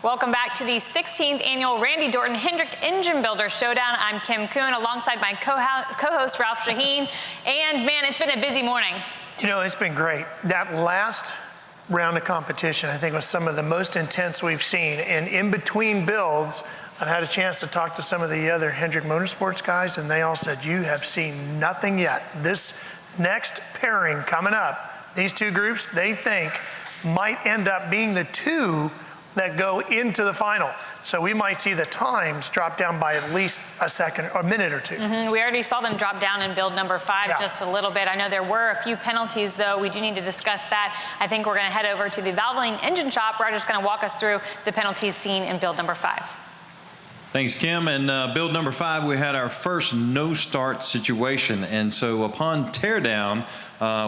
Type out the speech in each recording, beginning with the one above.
Welcome back to the 16th annual Randy Dorton Hendrick Engine Builder Showdown. I'm Kim Kuhn alongside my co-host Ralph Shaheen. And man, it's been a busy morning. You know, it's been great. That last round of competition, I think, was some of the most intense we've seen. And in between builds, I've had a chance to talk to some of the other Hendrick Motorsports guys, and they all said, you have seen nothing yet. This next pairing coming up, these two groups, they think might end up being the two that go into the final. So we might see the times drop down by at least a second or a minute or two. We already saw them drop down in build number 5 just a little bit. I know there were a few penalties, though. We do need to discuss that. I think we're going to head over to the Valvoline Engine Shop. Roger's going to walk us through the penalties seen in build number 5. Thanks, Kim. And build number 5, we had our first no-start situation. And so upon teardown,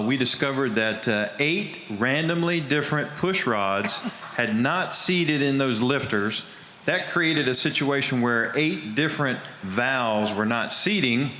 we discovered that 8 randomly different push rods had not seated in those lifters. That created a situation where 8 different valves were not seating.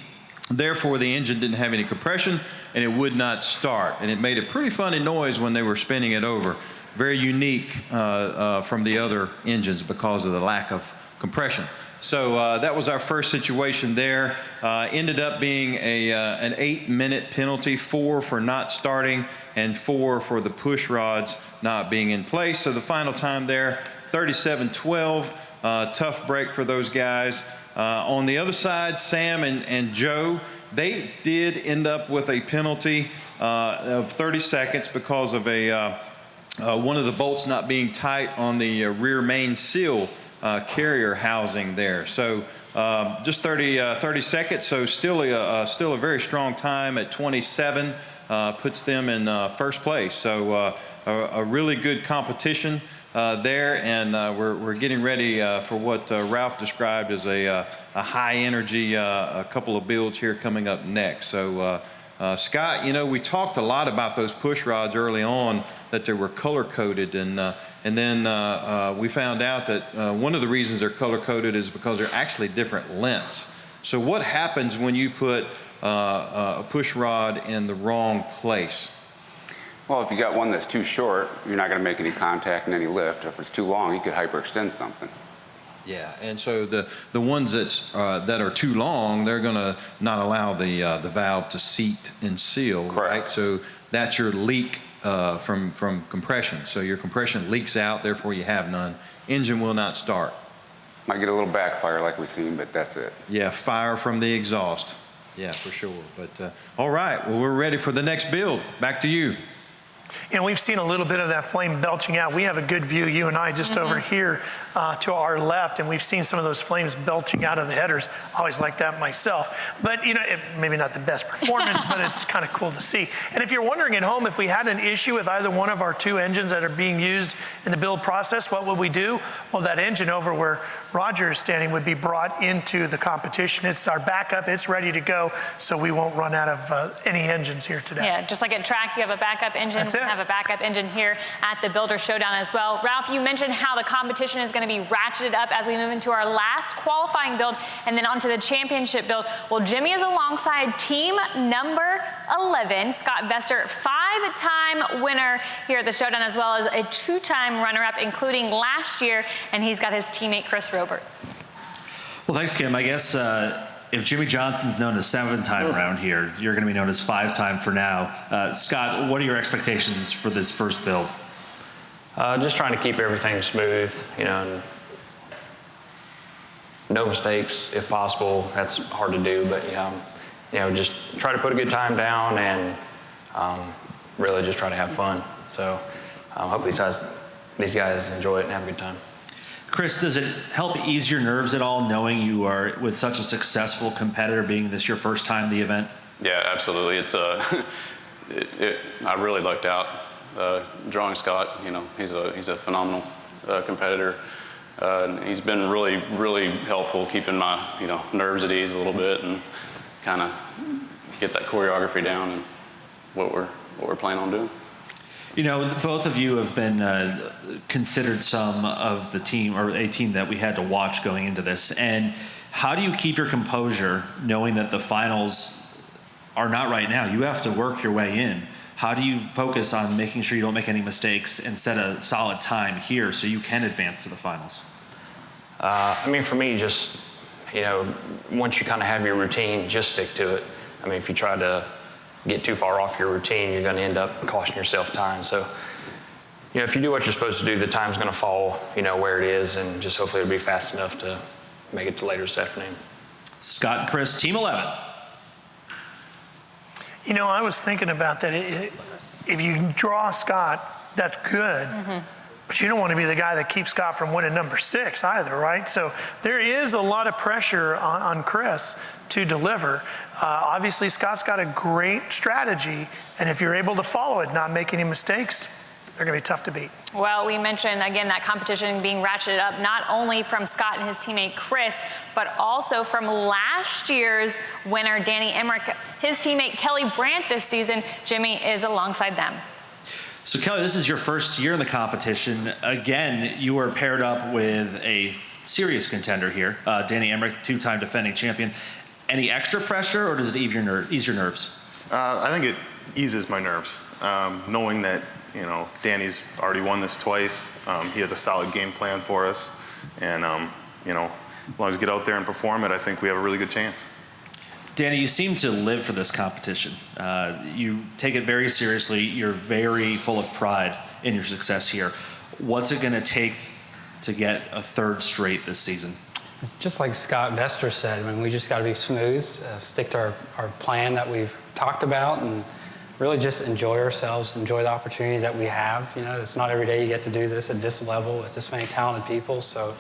Therefore, the engine didn't have any compression, and it would not start. And it made a pretty funny noise when they were spinning it over. Very unique from the other engines because of the lack of compression. So that was our first situation there. Ended up being an 8-minute penalty, 4 for not starting and 4 for the push rods not being in place. So the final time there, 37-12, tough break for those guys. On the other side, Sam and Joe, they did end up with a penalty of 30 seconds because of one of the bolts not being tight on the rear main seal carrier housing there. So just 30 seconds, so still a very strong time at 27, puts them in first place. So a really good competition there, and we're getting ready for what Ralph described as a high energy a couple of builds here coming up next. So Scott, you know, we talked a lot about those push rods early on, that they were color-coded, and then we found out that one of the reasons they're color-coded is because they're actually different lengths. So what happens when you put a push rod in the wrong place? Well, if you got one that's too short, you're not going to make any contact and any lift. If it's too long, you could hyperextend something. Yeah, and so the ones that are too long, they're going to not allow the valve to seat and seal. Correct. Right? So that's your leak from compression. So your compression leaks out, therefore you have none. Engine will not start. Might get a little backfire like we've seen, but that's it. Yeah, fire from the exhaust. Yeah, for sure. But all right, well, we're ready for the next build. Back to you. And we've seen a little bit of that flame belching out. We have a good view, you and I, just over here to our left, and we've seen some of those flames belching out of the headers. I always like that myself. But, you know, maybe not the best performance, but it's kind of cool to see. And if you're wondering at home, if we had an issue with either one of our 2 engines that are being used in the build process, what would we do? Well, that engine over where Roger is standing would be brought into the competition. It's our backup. It's ready to go, so we won't run out of any engines here today. Yeah, just like at track, you have a backup engine. That's it. We have a backup engine here at the Builder Showdown as well. Ralph, you mentioned how the competition is going to be ratcheted up as we move into our last qualifying build and then onto the championship build. Well, Jimmy is alongside team number 11, Scott Vester, 5-time winner here at the Showdown, as well as a 2-time runner-up, including last year, and he's got his teammate Chris Roberts. Well, thanks, Kim. I guess if Jimmy Johnson's known as 7-time around here, you're going to be known as 5-time for now. Scott, what are your expectations for this first build? Just trying to keep everything smooth, you know, and no mistakes if possible. That's hard to do, but you know, just try to put a good time down and really just try to have fun. So hopefully these guys enjoy it and have a good time. Chris, does it help ease your nerves at all knowing you are with such a successful competitor, being this your first time the event? Yeah, absolutely. It's I really lucked out drawing Scott. You know, he's a phenomenal competitor. And he's been really helpful keeping my nerves at ease a little bit and kind of get that choreography down and what we're planning on doing. You know, both of you have been considered some of the team, or a team that we had to watch going into this. And how do you keep your composure knowing that the finals are not right now. You have to work your way in. How do you focus on making sure you don't make any mistakes and set a solid time here so you can advance to the finals? I mean, for me, just, once you kind of have your routine, just stick to it. I mean, if you try to get too far off your routine, you're going to end up costing yourself time. So, if you do what you're supposed to do, the time's going to fall, where it is, and just hopefully it'll be fast enough to make it to later this afternoon. Scott and Chris, Team 11. I was thinking about that. If you draw Scott, that's good. But you don't want to be the guy that keeps Scott from winning number 6 either, right? So there is a lot of pressure on Chris to deliver. Obviously, Scott's got a great strategy, and if you're able to follow it, not make any mistakes, they're going to be tough to beat. Well, we mentioned, again, that competition being ratcheted up not only from Scott and his teammate Chris, but also from last year's winner, Danny Hendrick. His teammate Kelly Brandt this season, Jimmy, is alongside them. So, Kelly, this is your first year in the competition. Again, you were paired up with a serious contender here, Danny Hendrick, 2-time defending champion. Any extra pressure, or does it ease your nerves? I think it eases my nerves, knowing that Danny's already won this twice. He has a solid game plan for us, and as long as we get out there and perform it, I think we have a really good chance. Danny, you seem to live for this competition. You take it very seriously. You're very full of pride in your success here. What's it going to take to get a 3rd straight this season? Just like Scott Bester said, we just got to be smooth, stick to our plan that we've talked about, and really just enjoy ourselves, enjoy the opportunity that we have. It's not every day you get to do this at this level with this many talented people. So,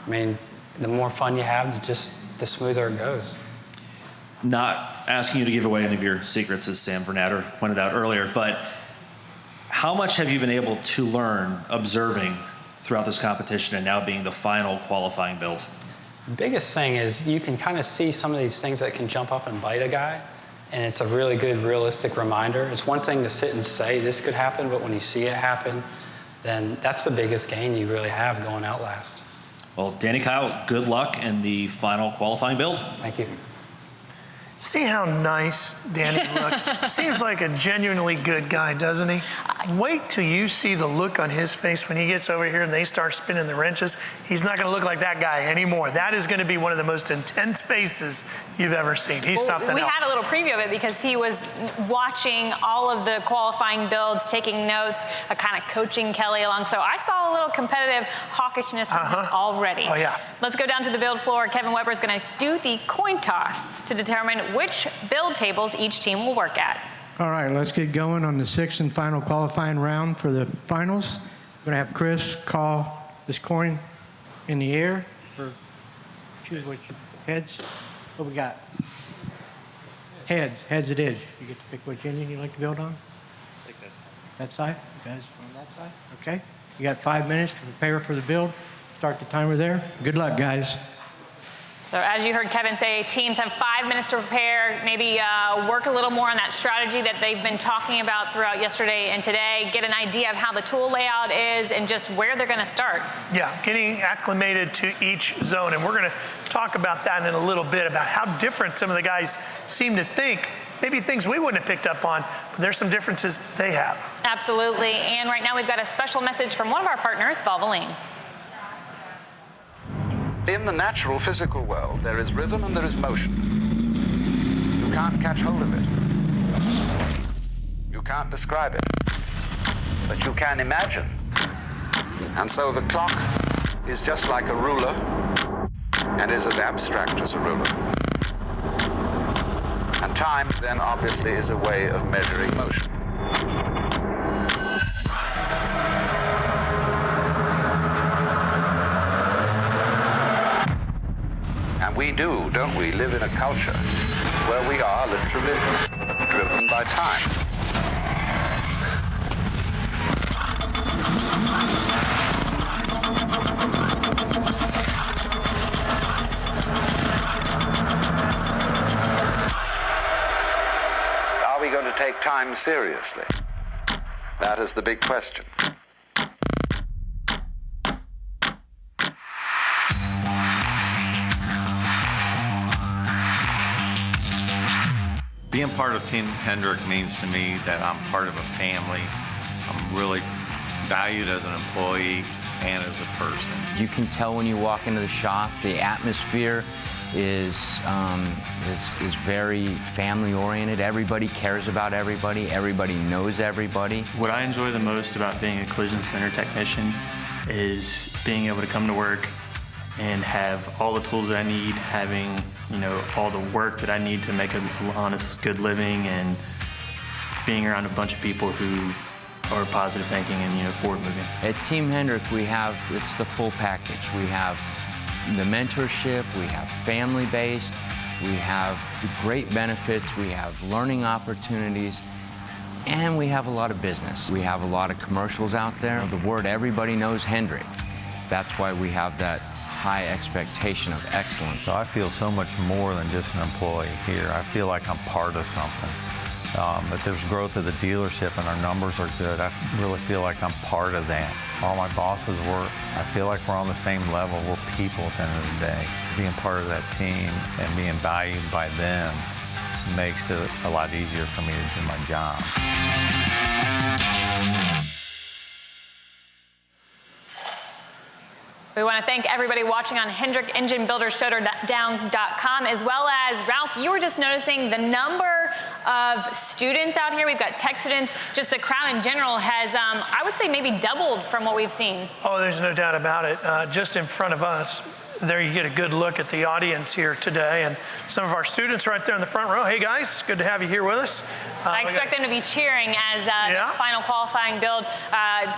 the more fun you have, the smoother it goes. Not asking you to give away any of your secrets, as Sam Vernatter pointed out earlier, but how much have you been able to learn observing throughout this competition and now being the final qualifying build? The biggest thing is you can kind of see some of these things that can jump up and bite a guy, and it's a really good, realistic reminder. It's one thing to sit and say this could happen, but when you see it happen, then that's the biggest gain you really have going out last. Well, Danny, Kyle, good luck in the final qualifying build. Thank you. See how nice Danny looks? Seems like a genuinely good guy, doesn't he? Wait till you see the look on his face when he gets over here and they start spinning the wrenches. He's not going to look like that guy anymore. That is going to be one of the most intense faces you've ever seen. He's something else. We had a little preview of it because he was watching all of the qualifying builds, taking notes, kind of coaching Kelly along. So I saw a little competitive hawkishness from him already. Oh, yeah. Let's go down to the build floor. Kevin Weber is going to do the coin toss to determine which build tables each team will work at. All right, let's get going on the 6th and final qualifying round for the finals. We're going to have Chris call this coin in the air for choose which heads. What we got? Heads. Heads it is. You get to pick which engine you like to build on. Take this. That side? You guys on that side? Okay. You got 5 minutes to prepare for the build. Start the timer there. Good luck, guys. So as you heard Kevin say, teams have 5 minutes to prepare, maybe work a little more on that strategy that they've been talking about throughout yesterday and today, get an idea of how the tool layout is and just where they're going to start. Yeah, getting acclimated to each zone. And we're going to talk about that in a little bit, about how different some of the guys seem to think. Maybe things we wouldn't have picked up on, but there's some differences they have. Absolutely. And right now we've got a special message from one of our partners, Valvoline. In the natural physical world, there is rhythm and there is motion. You can't catch hold of it. You can't describe it. But you can imagine. And so the clock is just like a ruler and is as abstract as a ruler. And time, then, obviously, is a way of measuring motion. And we do, don't we, live in a culture where we are literally driven by time. Are we going to take time seriously? That is the big question. Being part of Team Hendrick means to me that I'm part of a family. I'm really valued as an employee and as a person. You can tell when you walk into the shop, the atmosphere is very family oriented. Everybody cares about everybody. Everybody knows everybody. What I enjoy the most about being a collision center technician is being able to come to work and have all the tools that I need, having, you know, all the work that I need to make an honest, good living, and being around a bunch of people who are positive thinking and, you know, forward moving. At Team Hendrick, it's the full package. We have the mentorship, we have family-based, we have the great benefits, we have learning opportunities, and we have a lot of business. We have a lot of commercials out there. The word everybody knows, Hendrick. That's why we have that high expectation of excellence. So I feel so much more than just an employee here. I feel like I'm part of something. That there's growth of the dealership and our numbers are good. I really feel like I'm part of that. All my bosses I feel like we're on the same level. We're people at the end of the day. Being part of that team and being valued by them makes it a lot easier for me to do my job. We want to thank everybody watching on Hendrick Engine Builder Showdown.com, as well as, Ralph, you were just noticing the number of students out here. We've got tech students. Just the crowd in general has, I would say, maybe doubled from what we've seen. Oh, there's no doubt about it. Just in front of us, there you get a good look at the audience here today, and some of our students right there in the front row. Hey guys, good to have you here with us. I expect them to be cheering as this final qualifying build.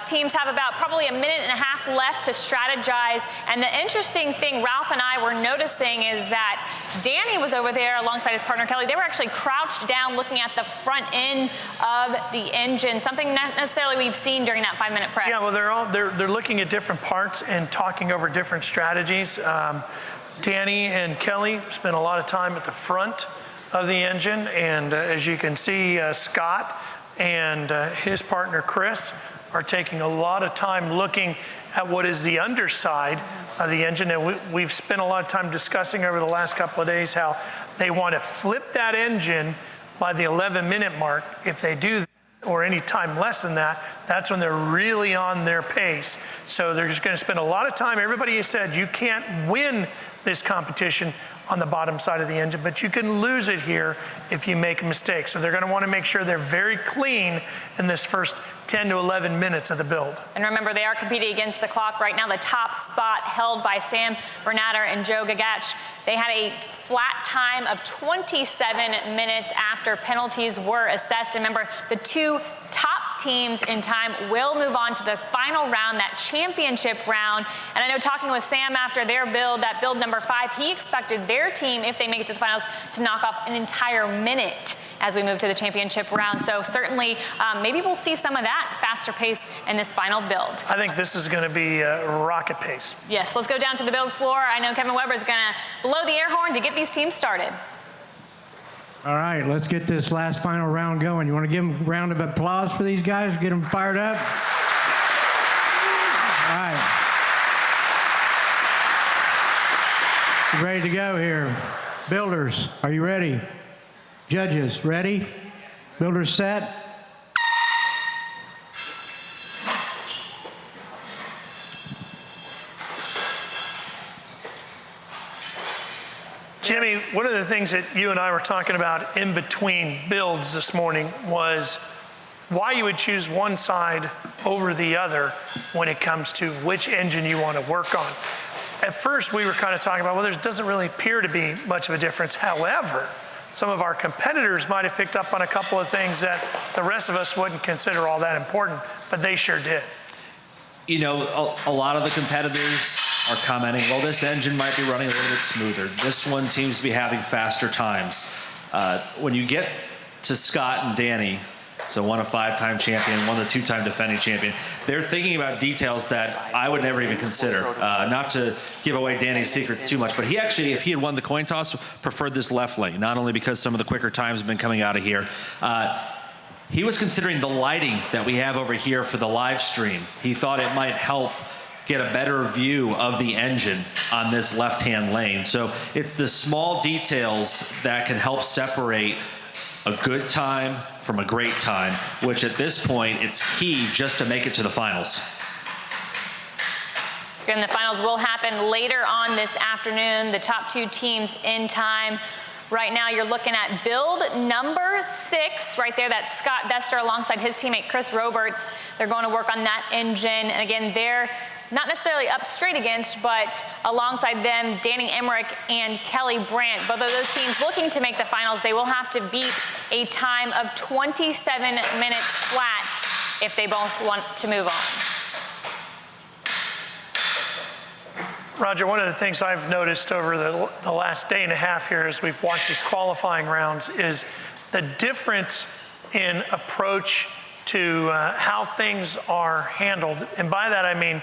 Teams have about probably a minute and a half left to strategize, and the interesting thing Ralph and I were noticing is that Danny was over there alongside his partner Kelly. They were actually crouched down looking at the front end of the engine, something not necessarily we've seen during that 5-minute prep. Yeah, well, they're looking at different parts and talking over different strategies. Danny and Kelly spent a lot of time at the front of the engine, and as you can see, Scott and his partner Chris are taking a lot of time looking at what is the underside of the engine. And we've spent a lot of time discussing over the last couple of days how they want to flip that engine by the 11-minute mark. If they do that, or any time less than that, that's when they're really on their pace. So they're just going to spend a lot of time. Everybody has said you can't win this competition on the bottom side of the engine, but you can lose it here if you make a mistake. So they're going to want to make sure they're very clean in this first 10 to 11 minutes of the build. And remember, they are competing against the clock right now. The top spot held by Sam Bernader and Joe Gagach. They had a flat time of 27 minutes after penalties were assessed. And remember, the two top teams in time will move on to the final round, that championship round. And I know talking with Sam after their build, that build number 5, he expected their team, if they make it to the finals, to knock off an entire minute as we move to the championship round. So certainly, maybe we'll see some of that faster pace in this final build. I think this is going to be rocket pace. Yes, let's go down to the build floor. I know Kevin Weber is going to blow the air horn to get these teams started. All right, let's get this last final round going. You want to give them a round of applause for these guys? Get them fired up? All right. Ready to go here. Builders, are you ready? Judges, ready? Builders set? Jimmy, one of the things that you and I were talking about in between builds this morning was why you would choose one side over the other when it comes to which engine you want to work on. At first, we were kind of talking about, well, there doesn't really appear to be much of a difference. However, some of our competitors might have picked up on a couple of things that the rest of us wouldn't consider all that important, but they sure did. You know, a lot of the competitors are commenting, well, this engine might be running a little bit smoother. This one seems to be having faster times. When you get to Scott and Danny, so one a 5-time champion, one a 2-time defending champion, they're thinking about details that I would never even consider. Not to give away Danny's secrets too much, but he actually, if he had won the coin toss, preferred this left lane, not only because some of the quicker times have been coming out of here. He was considering the lighting that we have over here for the live stream. He thought it might help get a better view of the engine on this left-hand lane. So it's the small details that can help separate a good time from a great time, which at this point, it's key just to make it to the finals. Again, the finals will happen later on this afternoon. The top 2 teams in time. Right now, you're looking at build number 6 right there. That's Scott Bester alongside his teammate Chris Roberts. They're going to work on that engine. And again, they're not necessarily up straight against, but alongside them, Danny Emmerich and Kelly Brandt. Both of those teams looking to make the finals. They will have to beat a time of 27 minutes flat if they both want to move on. Roger, one of the things I've noticed over the last day and a half here as we've watched these qualifying rounds is the difference in approach to how things are handled. And by that I mean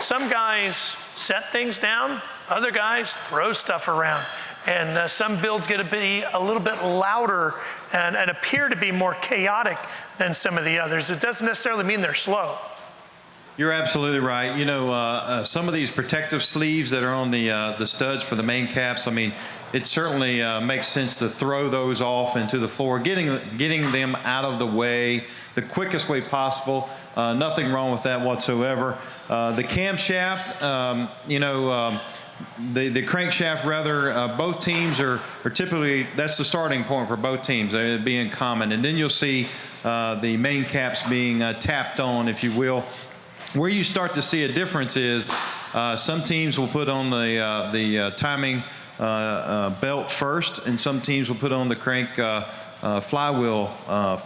some guys set things down, other guys throw stuff around. And some builds get to be a little bit louder and appear to be more chaotic than some of the others. It doesn't necessarily mean they're slow. You're absolutely right. You know, some of these protective sleeves that are on the studs for the main caps, I mean, it certainly makes sense to throw those off into the floor, getting them out of the way the quickest way possible. Nothing wrong with that whatsoever. The camshaft, the crankshaft rather, both teams are typically, that's the starting point for both teams, being common. And then you'll see the main caps being tapped on, if you will. Where you start to see a difference is some teams will put on the timing belt first, and some teams will put on the crank flywheel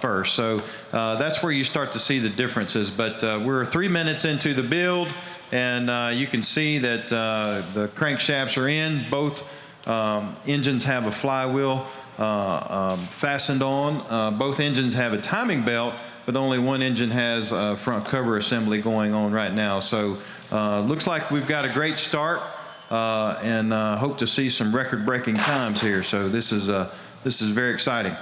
first. So that's where you start to see the differences. But we're 3 minutes into the build, and you can see that the crankshafts are in. Both engines have a flywheel fastened on. Both engines have a timing belt, but only one engine has a front cover assembly going on right now. So looks like we've got a great start and hope to see some record-breaking times here. So this is very exciting.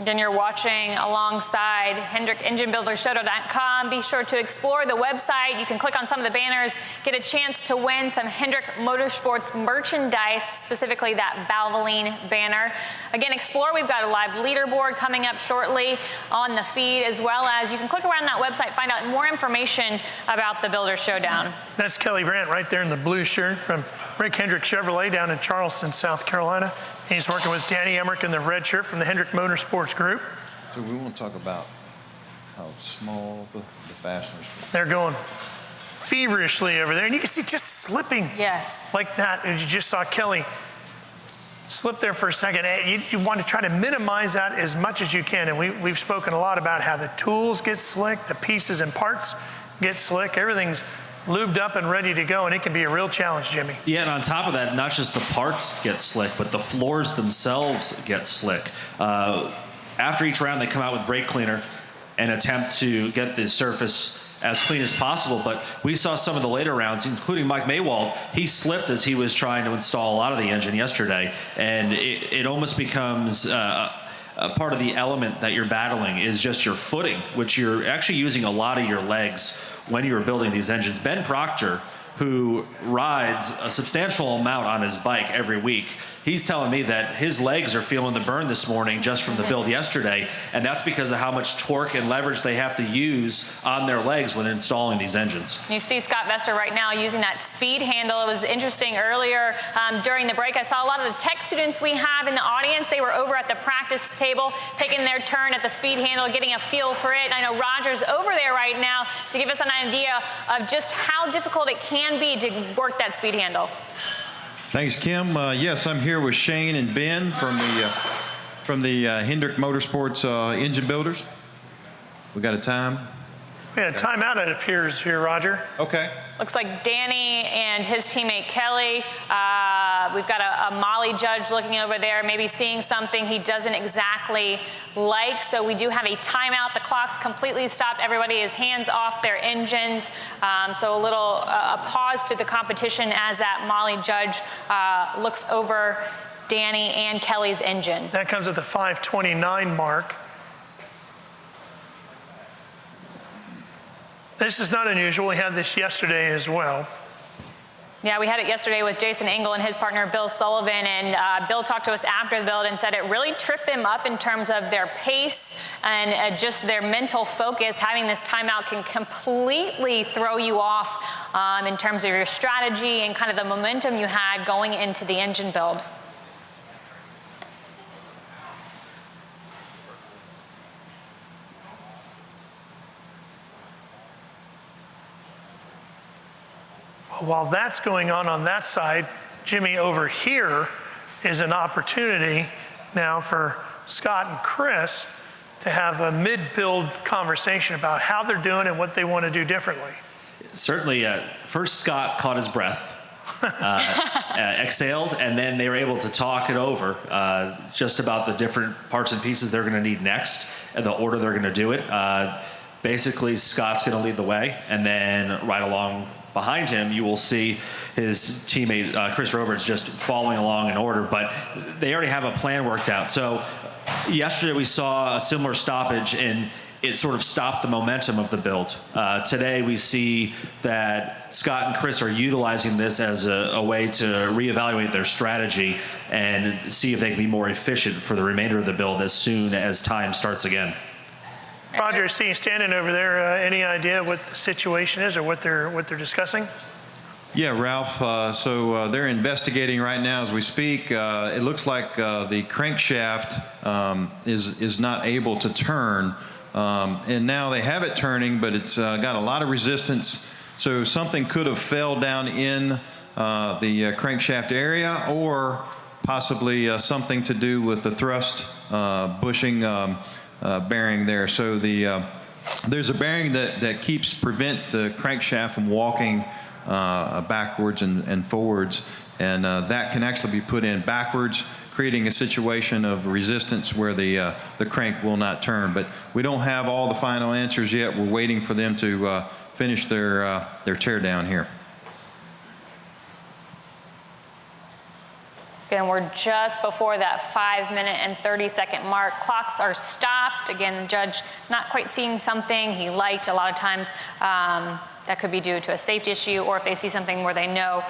Again, you're watching alongside HendrickEngineBuilderShowdown.com. Be sure to explore the website. You can click on some of the banners, get a chance to win some Hendrick Motorsports merchandise, specifically that Valvoline banner. Again, explore. We've got a live leaderboard coming up shortly on the feed, as well as you can click around that website, find out more information about the Builder Showdown. That's Kelly Brandt right there in the blue shirt from Rick Hendrick Chevrolet down in Charleston, South Carolina. He's working with Danny Emmerich in the red shirt from the Hendrick Motorsports Group. So we want to talk about how small the fasteners are. They're going feverishly over there, and you can see just slipping like that. And you just saw Kelly slip there for a second. You want to try to minimize that as much as you can, and we've spoken a lot about how the tools get slick, the pieces and parts get slick, everything's lubed up and ready to go, and it can be a real challenge, Jimmy. Yeah, and on top of that, not just the parts get slick, but the floors themselves get slick. After each round, they come out with brake cleaner and attempt to get the surface as clean as possible. But we saw some of the later rounds, including Mike Maywald. He slipped as he was trying to install a lot of the engine yesterday, and it almost becomes a part of the element that you're battling is just your footing, which you're actually using a lot of your legs when you were building these engines. Ben Proctor, who rides a substantial amount on his bike every week, he's telling me that his legs are feeling the burn this morning just from the build yesterday, and that's because of how much torque and leverage they have to use on their legs when installing these engines. You see Scott Bester right now using that speed handle. It was interesting earlier during the break. I saw a lot of the tech students we have in the audience. They were over at the practice table taking their turn at the speed handle, getting a feel for it. I know Roger's over there right now to give us an idea of just how difficult it can be to work that speed handle. Thanks, Kim. Yes, I'm here with Shane and Ben from the Hendrick Motorsports engine builders. We got a time? We had a timeout, it appears here, Roger. Okay. Looks like Danny and his teammate Kelly. We've got a Molly judge looking over there, maybe seeing something he doesn't exactly like. So we do have a timeout. The clock's completely stopped. Everybody is hands off their engines. So a pause to the competition as that Molly judge looks over Danny and Kelly's engine. That comes at the 5:29 mark. This is not unusual. We had this yesterday as well. Yeah, we had it yesterday with Jason Engel and his partner Bill Sullivan, and Bill talked to us after the build and said it really tripped them up in terms of their pace and just their mental focus. Having this timeout can completely throw you off in terms of your strategy and kind of the momentum you had going into the engine build. While that's going on that side, Jimmy, over here is an opportunity now for Scott and Chris to have a mid-build conversation about how they're doing and what they want to do differently. Certainly, first Scott caught his breath, exhaled, and then they were able to talk it over just about the different parts and pieces they're going to need next and the order they're going to do it. Basically, Scott's going to lead the way, and then right along behind him, you will see his teammate, Chris Roberds, just following along in order, but they already have a plan worked out. So yesterday we saw a similar stoppage, and it sort of stopped the momentum of the build. Today we see that Scott and Chris are utilizing this as a way to reevaluate their strategy and see if they can be more efficient for the remainder of the build as soon as time starts again. Roger, I see you standing over there. Any idea what the situation is or what they're discussing? Yeah, Ralph. So they're investigating right now as we speak. It looks like the crankshaft is not able to turn, and now they have it turning, but it's got a lot of resistance. So something could have fell down in the crankshaft area, or possibly something to do with the thrust bushing bearing there. So there's a bearing that prevents the crankshaft from walking backwards and forwards, and that can actually be put in backwards, creating a situation of resistance where the crank will not turn. But we don't have all the final answers yet. We're waiting for them to finish their teardown here. Again, we're just before that 5-minute and 30-second mark. Clocks are stopped. Again, the judge not quite seeing something he liked. A lot of times that could be due to a safety issue, or if they see something where they know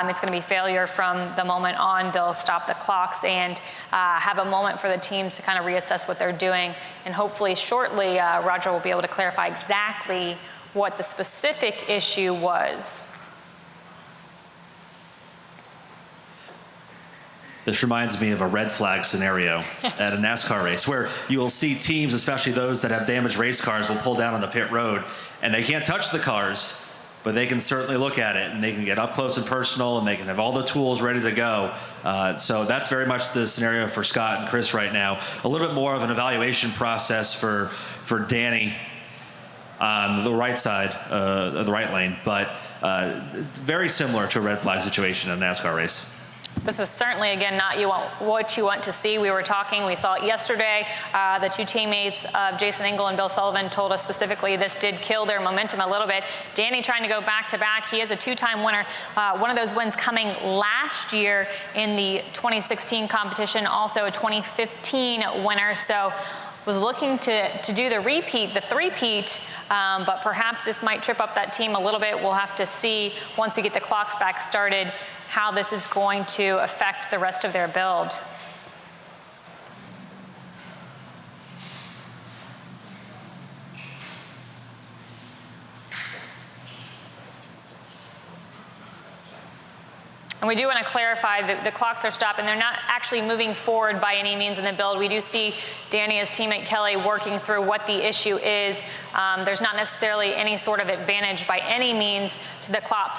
it's going to be failure from the moment on, they'll stop the clocks and have a moment for the teams to kind of reassess what they're doing. And hopefully shortly, Roger will be able to clarify exactly what the specific issue was. This reminds me of a red flag scenario at a NASCAR race, where you will see teams, especially those that have damaged race cars, will pull down on the pit road, and they can't touch the cars, but they can certainly look at it, and they can get up close and personal, and they can have all the tools ready to go. So that's very much the scenario for Scott and Chris right now. A little bit more of an evaluation process for Danny on the right side of the right lane, but very similar to a red flag situation in a NASCAR race. This is certainly, again, not what you want to see. We saw it yesterday. The two teammates of Jason Engel and Bill Sullivan told us specifically this did kill their momentum a little bit. Danny trying to go back-to-back. He is a two-time winner. One of those wins coming last year in the 2016 competition, also a 2015 winner. So was looking to do the repeat, the three-peat, but perhaps this might trip up that team a little bit. We'll have to see once we get the clocks back started how this is going to affect the rest of their build. And we do want to clarify that the clocks are stopped and they're not actually moving forward by any means in the build. We do see Danny, his teammate Kelly, working through what the issue is. There's not necessarily any sort of advantage by any means to the clock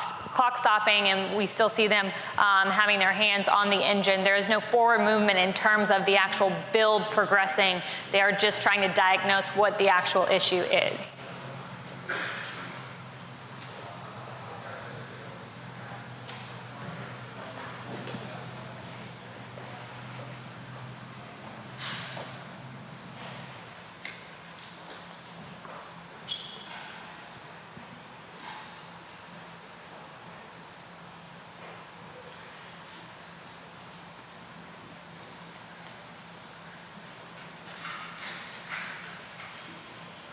stopping, and we still see them having their hands on the engine. There is no forward movement in terms of the actual build progressing. They are just trying to diagnose what the actual issue is.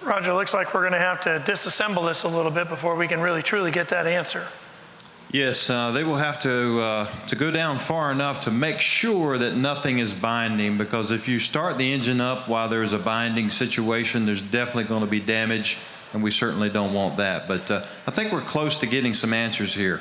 Roger, looks like we're going to have to disassemble this a little bit before we can really truly get that answer. Yes, they will have to go down far enough to make sure that nothing is binding, because if you start the engine up while there's a binding situation, there's definitely going to be damage, and we certainly don't want that. But I think we're close to getting some answers here.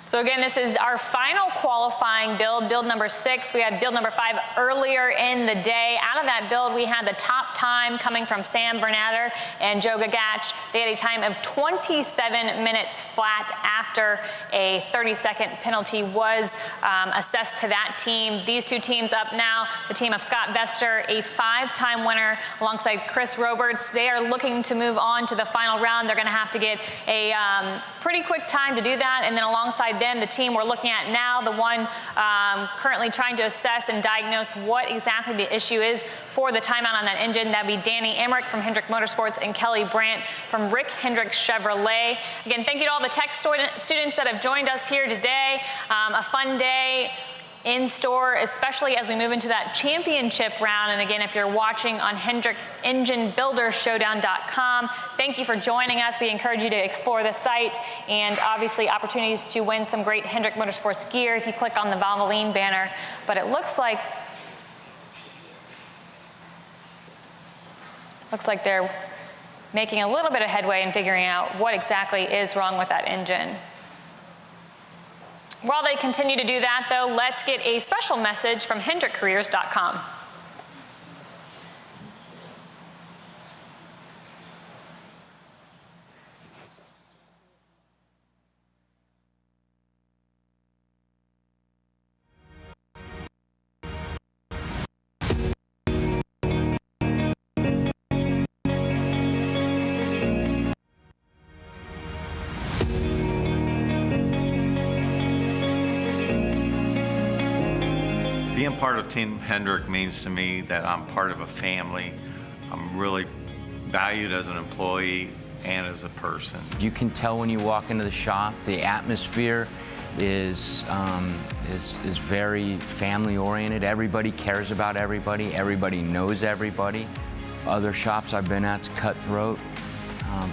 So again, this is our final qualifying build, build number 6. We had build number 5 earlier in the day. Out of that build, we had the top time coming from Sam Vernatter and Joe Gagach. They had a time of 27 minutes flat after a 30-second penalty was assessed to that team. These two teams up now, the team of Scott Vester, a 5-time winner, alongside Chris Roberts. They are looking to move on to the final round. They're going to have to get a pretty quick time to do that, and then alongside them, the team we're looking at now, the one currently trying to assess and diagnose what exactly the issue is for the timeout on that engine. That'd be Danny Emmerich from Hendrick Motorsports and Kelly Brandt from Rick Hendrick Chevrolet. Again, thank you to all the tech students that have joined us here today. A fun day in store, especially as we move into that championship round. And again, if you're watching on HendrickEngineBuilderShowdown.com, thank you for joining us. We encourage you to explore the site, and obviously opportunities to win some great Hendrick Motorsports gear if you click on the Valvoline banner. But it looks like they're making a little bit of headway in figuring out what exactly is wrong with that engine. While they continue to do that, though, let's get a special message from HendrickCareers.com. Being part of Team Hendrick means to me that I'm part of a family. I'm really valued as an employee and as a person. You can tell when you walk into the shop, the atmosphere is very family oriented. Everybody cares about everybody. Everybody knows everybody. Other shops I've been at's cutthroat,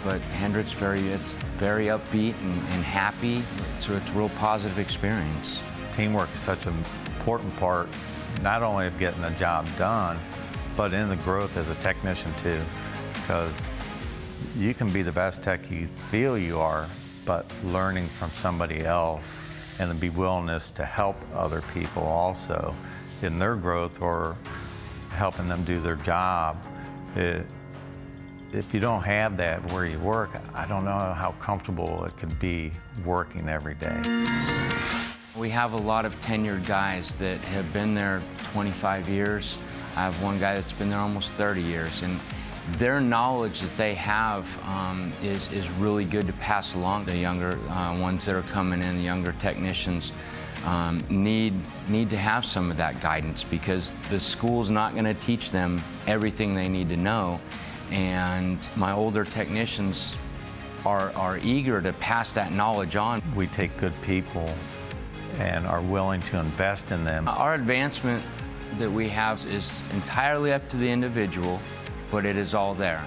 but Hendrick's very upbeat and happy. So it's a real positive experience. Teamwork is such an important part, not only of getting the job done, but in the growth as a technician too, because you can be the best tech you feel you are, but learning from somebody else and the willingness to help other people also in their growth or helping them do their job. If you don't have that where you work, I don't know how comfortable it could be working every day. We have a lot of tenured guys that have been there 25 years. I have one guy that's been there almost 30 years, and their knowledge that they have is really good to pass along. The younger ones that are coming in, the younger technicians, need to have some of that guidance, because the school's not going to teach them everything they need to know, and my older technicians are eager to pass that knowledge on. We take good people and are willing to invest in them. Our advancement that we have is entirely up to the individual, but it is all there.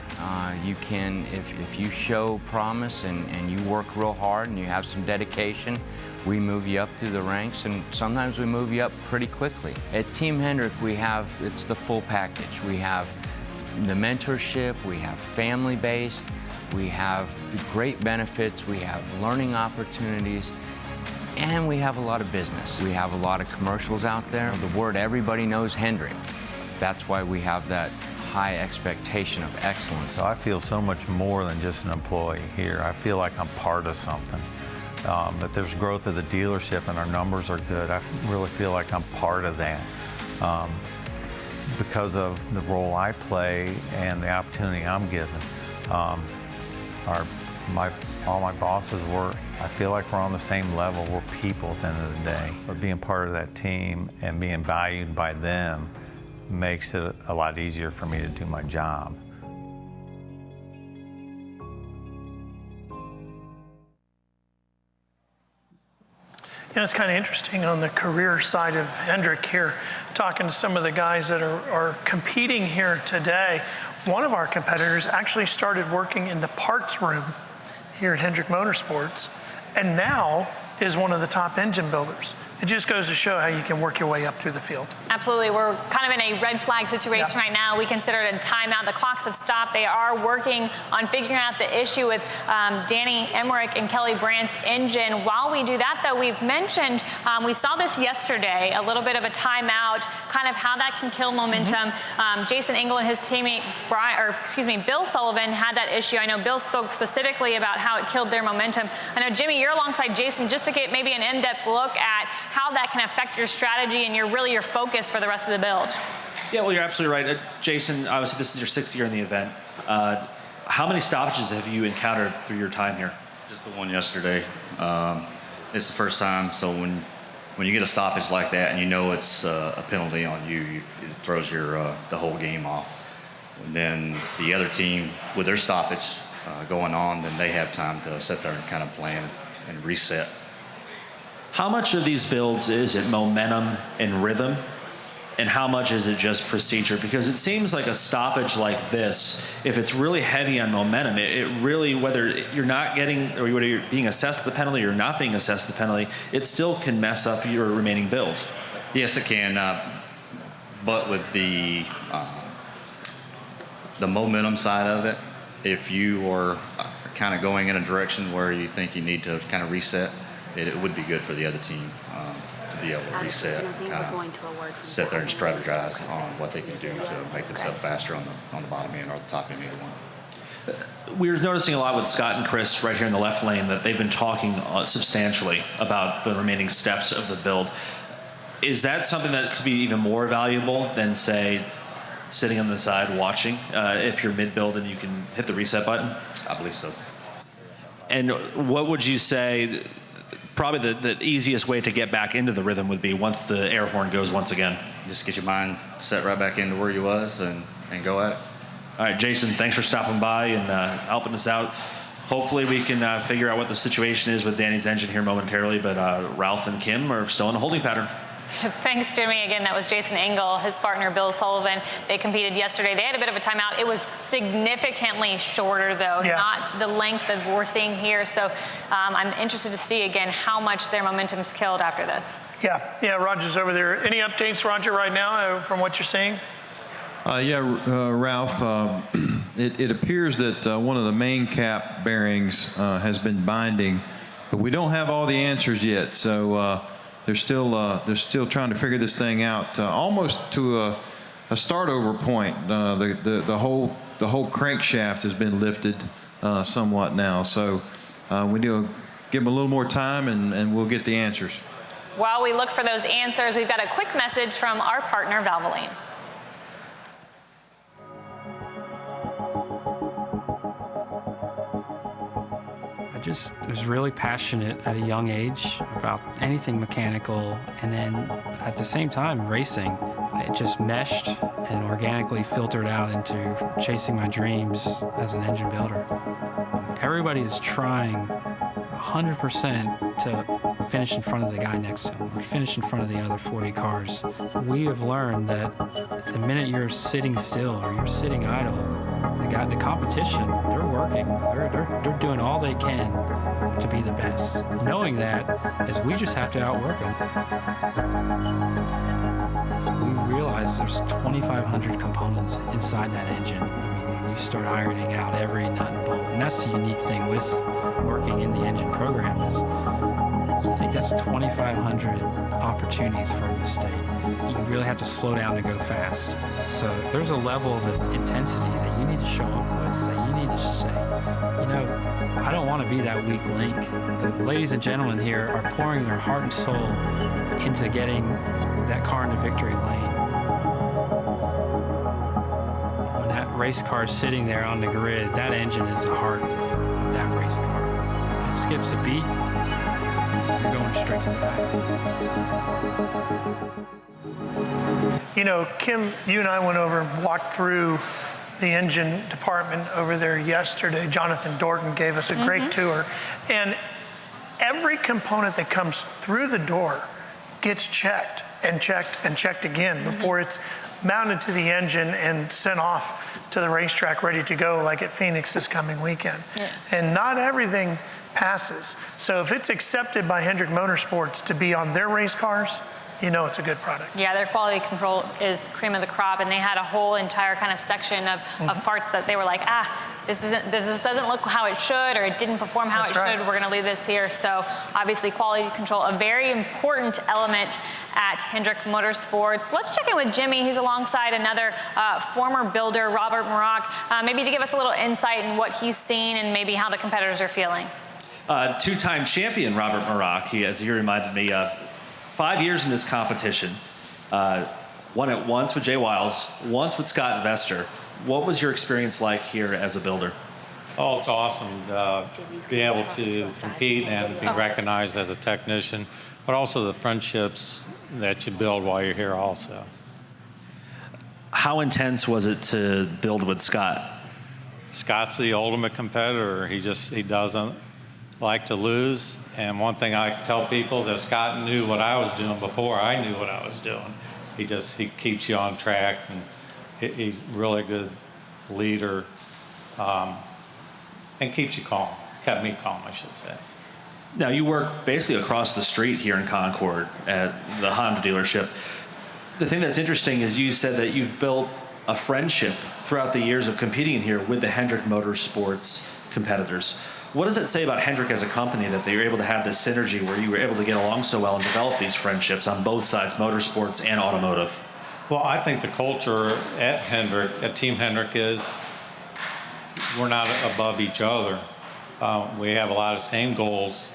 You can, if you show promise and you work real hard and you have some dedication, we move you up through the ranks, and sometimes we move you up pretty quickly. At Team Hendrick, it's the full package. We have the mentorship, we have family-based, we have the great benefits, we have learning opportunities, and we have a lot of business. We have a lot of commercials out there. The word everybody knows Hendrick. That's why we have that high expectation of excellence. So I feel so much more than just an employee here. I feel like I'm part of something. That there's growth of the dealership and our numbers are good. I really feel like I'm part of that. Because of the role I play and the opportunity I'm given. All my bosses I feel like we're on the same level. We're people at the end of the day. But being part of that team and being valued by them makes it a lot easier for me to do my job. Yeah, it's kind of interesting on the career side of Hendrick here. talking to some of the guys that are competing here today. One of our competitors actually started working in the parts room here at Hendrick Motorsports, and now is one of the top engine builders. It just goes to show how you can work your way up through the field. Absolutely. We're kind of in a red flag situation right now. We consider it a timeout. The clocks have stopped. They are working on figuring out the issue with Danny Hendrick and Kelly Brandt's engine. While we do that, though, we've mentioned, we saw this yesterday, a little bit of a timeout, kind of how that can kill momentum. Jason Engel and his teammate, Bill Sullivan had that issue. I know Bill spoke specifically about how it killed their momentum. I know, Jimmy, you're alongside Jason just to get maybe an in-depth look at how that can affect your strategy and your focus for the rest of the build. Yeah, well, you're absolutely right. Jason, obviously this is your 6th year in the event. How many stoppages have you encountered through your time here? Just the one yesterday. It's the first time, so when you get a stoppage like that and you know it's a penalty on you, it throws the whole game off. And then the other team, with their stoppage going on, then they have time to sit there and kind of plan and reset. How much of these builds is it momentum and rhythm, and how much is it just procedure? Because it seems like a stoppage like this, if it's really heavy on momentum, it really, whether you're not getting, or whether you're being assessed the penalty or not being assessed the penalty, it still can mess up your remaining build. Yes, it can, but with the momentum side of it, if you are kind of going in a direction where you think you need to kind of reset, it would be good for the other team to be able to reset, kind of sit there and strategize on what they can do to make themselves faster on the bottom end or the top end, either one. We were noticing a lot with Scott and Chris right here in the left lane that they've been talking substantially about the remaining steps of the build. Is that something that could be even more valuable than, say, sitting on the side watching if you're mid-build and you can hit the reset button? I believe so. And what would you say probably the easiest way to get back into the rhythm would be once the air horn goes once again? Just get your mind set right back into where you was and go at it. All right, Jason, thanks for stopping by and helping us out. Hopefully we can figure out what the situation is with Danny's engine here momentarily, but Ralph and Kim are still in a holding pattern. Thanks, Jimmy. Again, that was Jason Engel, his partner Bill Sullivan. They competed yesterday. They had a bit of a timeout. It was significantly shorter, though, not the length that we're seeing here. So I'm interested to see, again, how much their momentum's killed after this. Yeah, Roger's over there. Any updates, Roger, right now from what you're seeing? Ralph, it appears that one of the main cap bearings has been binding, but we don't have all the answers yet. So they're still trying to figure this thing out, almost to a start over point. The whole crankshaft has been lifted somewhat now. So we do give them a little more time, and we'll get the answers. While we look for those answers, we've got a quick message from our partner, Valvoline. Just was really passionate at a young age about anything mechanical, and then at the same time racing. It just meshed and organically filtered out into chasing my dreams as an engine builder. Everybody is trying 100% to finish in front of the guy next to him or finish in front of the other 40 cars. We have learned that the minute you're sitting still or you're sitting idle, the competition, they're working. They're doing all they can to be the best. Knowing that is we just have to outwork them. We realize there's 2,500 components inside that engine. I mean, when you start ironing out every nut and bolt, and that's the unique thing with working in the engine program is you think that's 2,500 opportunities for a mistake. You really have to slow down to go fast. So there's a level of intensity that you need to show up with, that you need to say, you know, I don't want to be that weak link. The ladies and gentlemen here are pouring their heart and soul into getting that car into victory lane. When that race car is sitting there on the grid, that engine is the heart of that race car. If it skips a beat, you're going straight to the back. You know, Kim, you and I went over and walked through the engine department over there yesterday. Jonathan Dorton gave us a great tour. And every component that comes through the door gets checked and checked again before it's mounted to the engine and sent off to the racetrack ready to go, like at Phoenix this coming weekend. And not everything passes. So if it's accepted by Hendrick Motorsports to be on their race cars, you know it's a good product. Yeah, their quality control is cream of the crop, and they had a whole entire kind of section of parts that they were like, this doesn't look how it should, or it didn't perform how it should. We're going to leave this here. So obviously quality control, a very important element at Hendrick Motorsports. Let's check in with Jimmy. He's alongside another former builder, Robert Maroc, maybe to give us a little insight in what he's seen and maybe how the competitors are feeling. Two-time champion Robert Maroc, he, as you reminded me, 5 years in this competition, won it once with Jay Wiles, once with Scott Vester. What was your experience like here as a builder? Oh, it's awesome to be able to compete and be recognized as a technician, but also the friendships that you build while you're here also. How intense was it to build with Scott? Scott's the ultimate competitor. He doesn't like to lose. And one thing I tell people is that Scott knew what I was doing before I knew what I was doing. He keeps you on track, and he's a really good leader, and keeps you calm. Kept me calm, I should say. Now, you work basically across the street here in Concord at the Honda dealership. The thing that's interesting is you said that you've built a friendship throughout the years of competing here with the Hendrick Motorsports competitors. What does it say about Hendrick as a company that they were able to have this synergy where you were able to get along so well and develop these friendships on both sides, motorsports and automotive? Well, I think the culture at Hendrick, at Team Hendrick, is we're not above each other. We have a lot of same goals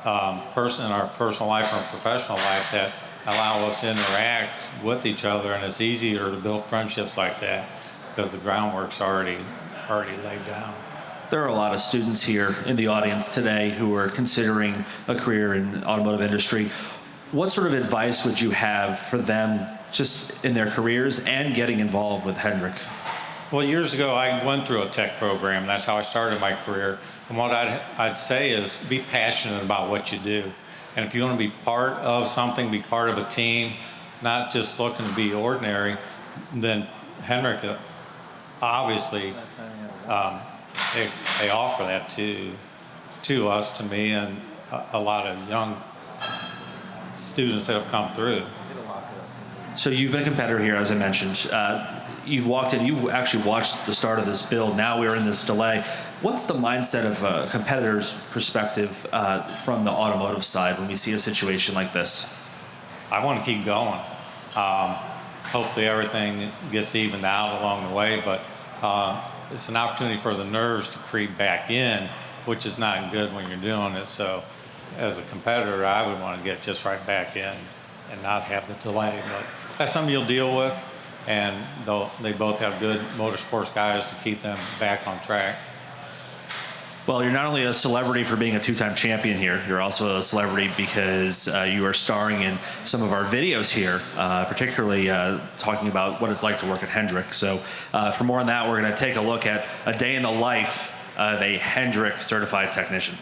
in our personal life and professional life that allow us to interact with each other, and it's easier to build friendships like that because the groundwork's already laid down. There are a lot of students here in the audience today who are considering a career in the automotive industry. What sort of advice would you have for them just in their careers and getting involved with Hendrick? Well, years ago, I went through a tech program. That's how I started my career. And what I'd say is be passionate about what you do. And if you want to be part of something, be part of a team, not just looking to be ordinary, then Hendrick, obviously, they offer that to us, to me, and a lot of young students that have come through. So you've been a competitor here, as I mentioned. You've walked in, you've actually watched the start of this build. Now we're in this delay. What's the mindset of a competitor's perspective from the automotive side when we see a situation like this? I want to keep going. Hopefully everything gets evened out along the way, but it's an opportunity for the nerves to creep back in, which is not good when you're doing it. So as a competitor, I would want to get just right back in and not have the delay. But that's something you'll deal with, and they both have good motorsports guys to keep them back on track. Well, you're not only a celebrity for being a two-time champion here, you're also a celebrity because you are starring in some of our videos here, particularly talking about what it's like to work at Hendrick. So for more on that, we're going to take a look at a day in the life of a Hendrick certified technician.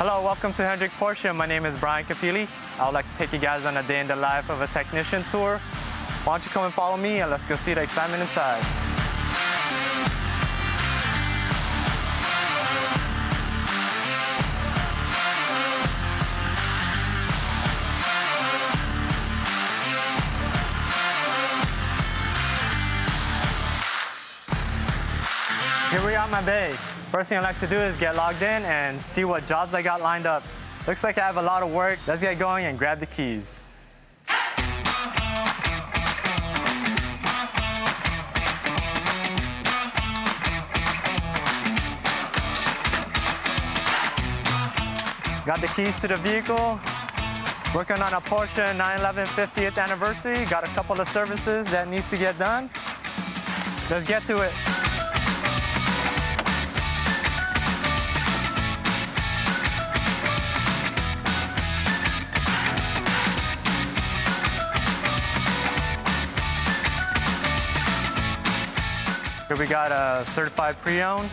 Hello, welcome to Hendrick Porsche. My name is Brian Capili. I would like to take you guys on a day in the life of a technician tour. Why don't you come and follow me and let's go see the excitement inside. Here we are at my bay. First thing I like to do is get logged in and see what jobs I got lined up. Looks like I have a lot of work. Let's get going and grab the keys. Got the keys to the vehicle. Working on a Porsche 911 50th anniversary. Got a couple of services that needs to get done. Let's get to it. we got a certified pre-owned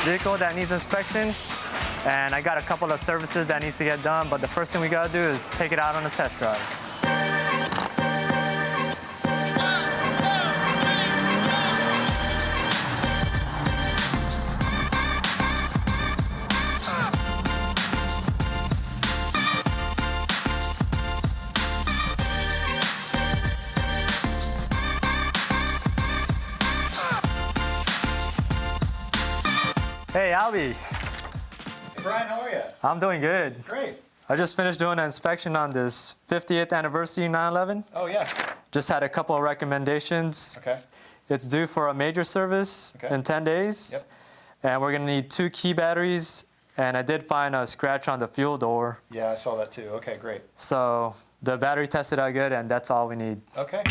vehicle that needs inspection. And I got a couple of services that needs to get done, but the first thing we gotta do is take it out on a test drive. Hey, Albie. Hey, Brian, how are you? I'm doing good. Great. I just finished doing an inspection on this 50th anniversary 911. Oh, yes. Just had a couple of recommendations. Okay. It's due for a major service in 10 days. Yep. And we're gonna need 2 key batteries. And I did find a scratch on the fuel door. Yeah, I saw that too. Okay, great. So the battery tested out good, and that's all we need. Okay.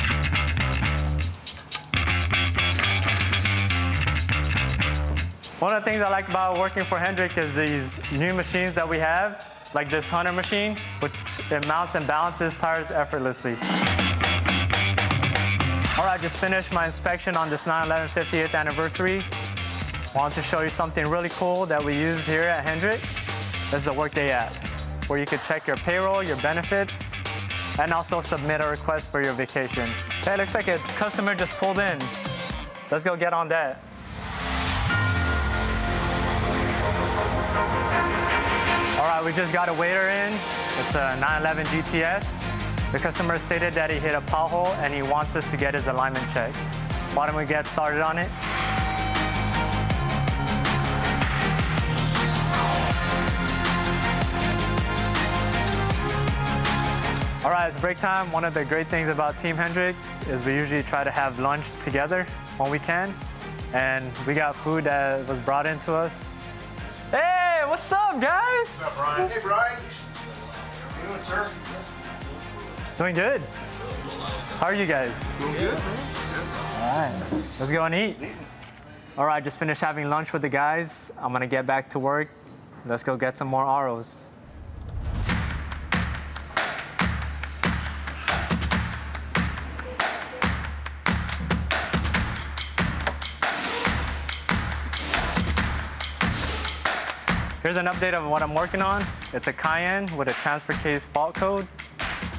One of the things I like about working for Hendrick is these new machines that we have, like this Hunter machine, which it mounts and balances tires effortlessly. All right, just finished my inspection on this 911 50th anniversary. Wanted to show you something really cool that we use here at Hendrick. This is the Workday app, where you can check your payroll, your benefits, and also submit a request for your vacation. Hey, looks like a customer just pulled in. Let's go get on that. All right, we just got a waiter in. It's a 911 GTS. The customer stated that he hit a pothole and he wants us to get his alignment check. Why don't we get started on it? All right, it's break time. One of the great things about Team Hendrick is we usually try to have lunch together when we can. And we got food that was brought in to us. Hey, what's up, guys? What's up, Brian? Hey, Brian. How you doing, sir? Doing good. How are you guys? Doing good. All right, let's go and eat. All right, just finished having lunch with the guys. I'm gonna get back to work. Let's go get some more ROs. Here's an update of what I'm working on. It's a Cayenne with a transfer case fault code.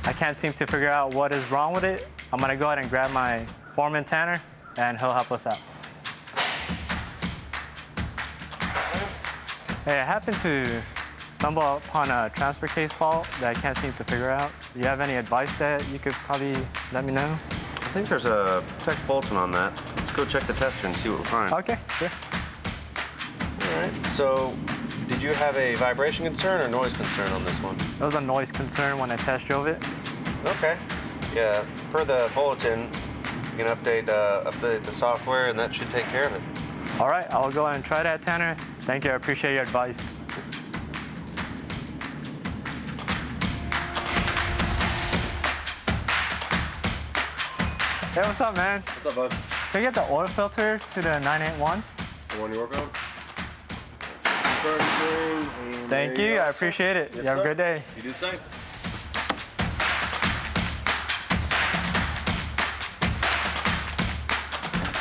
I can't seem to figure out what is wrong with it. I'm gonna go ahead and grab my foreman Tanner, and he'll help us out. Hey, I happened to stumble upon a transfer case fault that I can't seem to figure out. Do you have any advice that you could probably let me know? I think there's a tech Bolton on that. Let's go check the tester and see what we find. Okay, sure. All right, so did you have a vibration concern or noise concern on this one? It was a noise concern when I test drove it. Okay. Yeah, per the bulletin, you can update the software and that should take care of it. All right, I'll go ahead and try that, Tanner. Thank you, I appreciate your advice. Hey, what's up, man? What's up, bud? Can I get the oil filter to the 981? The one you work on? Thank you, I appreciate it. Yes, you have a sir. good day. You do the same.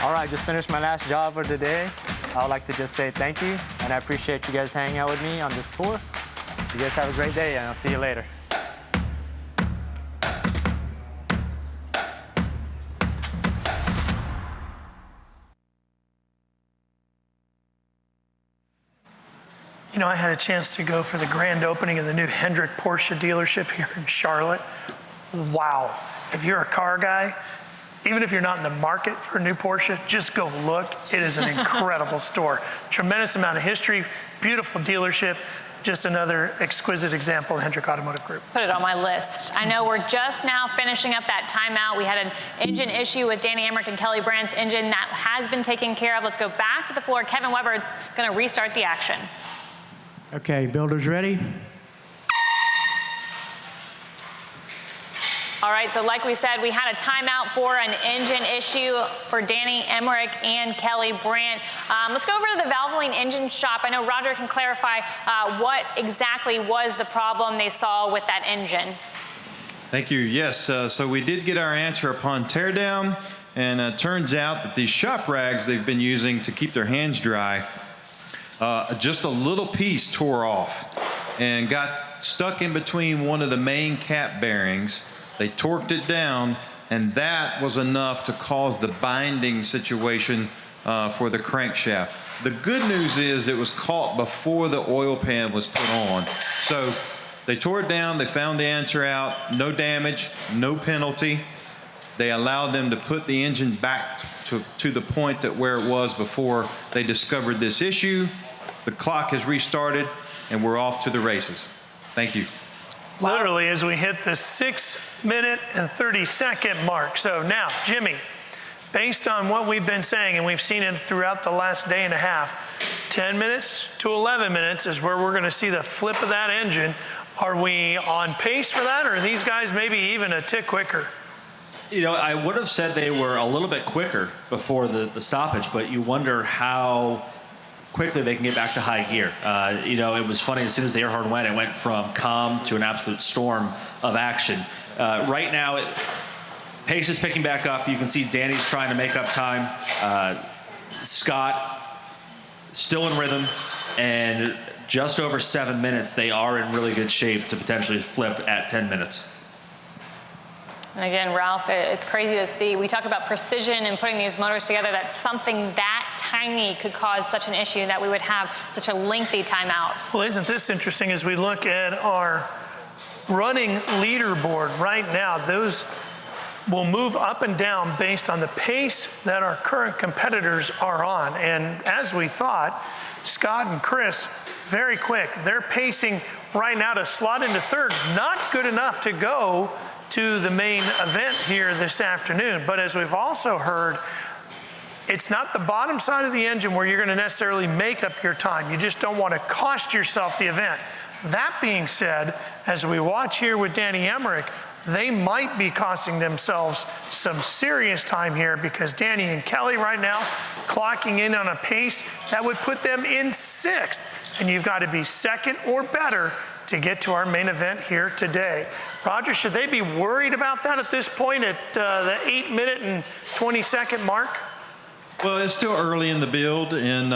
All right, just finished my last job of the day. I would like to just say thank you, and I appreciate you guys hanging out with me on this tour. You guys have a great day, and I'll see you later. You know, I had a chance to go for the grand opening of the new Hendrick Porsche dealership here in Charlotte. Wow. If you're a car guy, even if you're not in the market for a new Porsche, just go look. It is an incredible store. Tremendous amount of history, beautiful dealership. Just another exquisite example of Hendrick Automotive Group. Put it on my list. I know we're just now finishing up that timeout. We had an engine issue with Danny Emmerich and Kelly Brandt's engine. That has been taken care of. Let's go back to the floor. Kevin Weber's going to restart the action. Okay, builders ready? All right, so like we said, we had a timeout for an engine issue for Danny Emmerich and Kelly Brandt. Let's go over to the Valvoline engine shop. I know Roger can clarify what exactly was the problem they saw with that engine. Thank you. Yes, so we did get our answer upon teardown. And turns out that these shop rags they've been using to keep their hands dry, just a little piece tore off and got stuck in between one of the main cap bearings. They torqued it down, and that was enough to cause the binding situation for the crankshaft. The good news is it was caught before the oil pan was put on. So they tore it down, they found the answer out, no damage, no penalty. They allowed them to put the engine back to the point that where it was before they discovered this issue. The clock has restarted, and we're off to the races. Thank you. Literally, as we hit the 6-minute and 30-second mark. So now, Jimmy, based on what we've been saying, and we've seen it throughout the last day and a half, 10 minutes to 11 minutes is where we're going to see the flip of that engine. Are we on pace for that, or are these guys maybe even a tick quicker? You know, I would have said they were a little bit quicker before the stoppage, but you wonder how quickly they can get back to high gear. You know, it was funny, as soon as the air horn went, it went from calm to an absolute storm of action. Right now, pace is picking back up. You can see Danny's trying to make up time. Scott still in rhythm, and just over 7 minutes, they are in really good shape to potentially flip at 10 minutes. And again, Ralph, it's crazy to see. We talk about precision and putting these motors together. That something that tiny could cause such an issue that we would have such a lengthy timeout. Well, isn't this interesting as we look at our running leaderboard right now? Those will move up and down based on the pace that our current competitors are on. And as we thought, Scott and Chris, very quick. They're pacing right now to slot into third. Not good enough to go to the main event here this afternoon. But as we've also heard, it's not the bottom side of the engine where you're going to necessarily make up your time. You just don't want to cost yourself the event. That being said, as we watch here with Danny Hendrick, they might be costing themselves some serious time here, because Danny and Kelly right now clocking in on a pace that would put them in sixth. And you've got to be second or better to get to our main event here today. Roger, should they be worried about that at this point at the 8-minute and 20-second mark? Well, it's still early in the build, and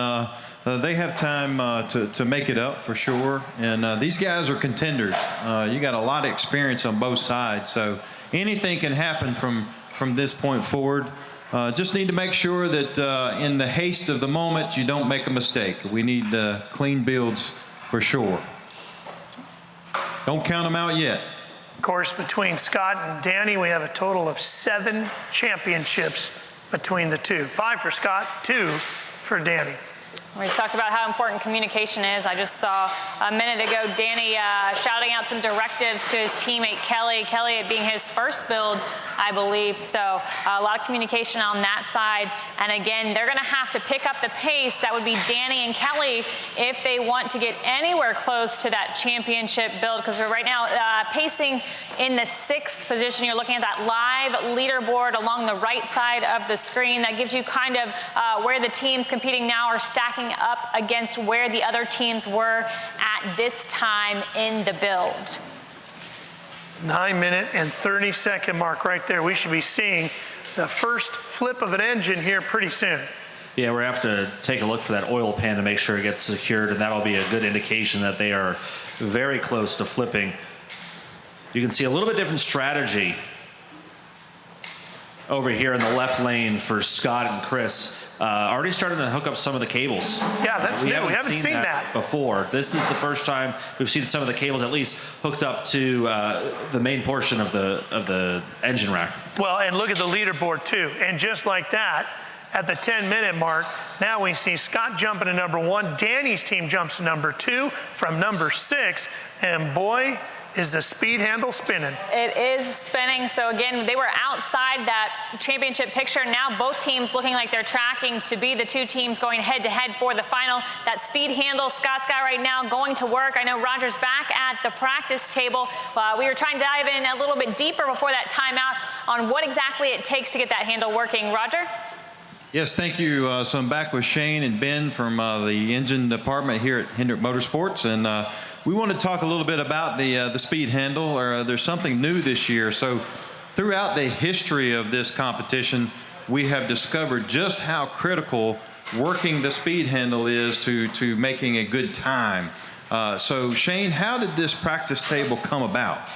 they have time to make it up for sure. And these guys are contenders. You got a lot of experience on both sides, so anything can happen from this point forward. Just need to make sure that in the haste of the moment, you don't make a mistake. We need clean builds for sure. Don't count them out yet. Of course, between Scott and Danny, we have a total of 7 championships between the two. 5 for Scott, 2 for Danny. We talked about how important communication is. I just saw a minute ago Danny shouting out some directives to his teammate Kelly. Kelly, it being his first build, I believe. So a lot of communication on that side. And again, they're going to have to pick up the pace. That would be Danny and Kelly if they want to get anywhere close to that championship build. Because we're right now pacing in the 6th position. You're looking at that live leaderboard along the right side of the screen. That gives you kind of where the teams competing now are stacking up against where the other teams were at this time in the build. 9-minute and 30-second mark right there. We should be seeing the first flip of an engine here pretty soon. Yeah, we're going to have to take a look for that oil pan to make sure it gets secured, and that'll be a good indication that they are very close to flipping. You can see a little bit different strategy over here in the left lane for Scott and Chris. Already starting to hook up some of the cables. Yeah, that's new. We haven't seen that before. This is the first time we've seen some of the cables at least hooked up to the main portion of the engine rack. Well, and look at the leaderboard too. And just like that, at the 10-minute mark, now we see Scott jumping to number 1. Danny's team jumps to number 2 from number 6. And boy, is the speed handle spinning. It is spinning. So again, they were outside that championship picture. Now both teams looking like they're tracking to be the 2 teams going head to head for the final. That speed handle, Scott's got right now going to work. I know Roger's back at the practice table. We were trying to dive in a little bit deeper before that timeout on what exactly it takes to get that handle working. Roger? Yes, thank you. So I'm back with Shane and Ben from the engine department here at Hendrick Motorsports, and we want to talk a little bit about the speed handle. There's something new this year. So throughout the history of this competition, we have discovered just how critical working the speed handle is to making a good time. So Shane, how did this practice table come about?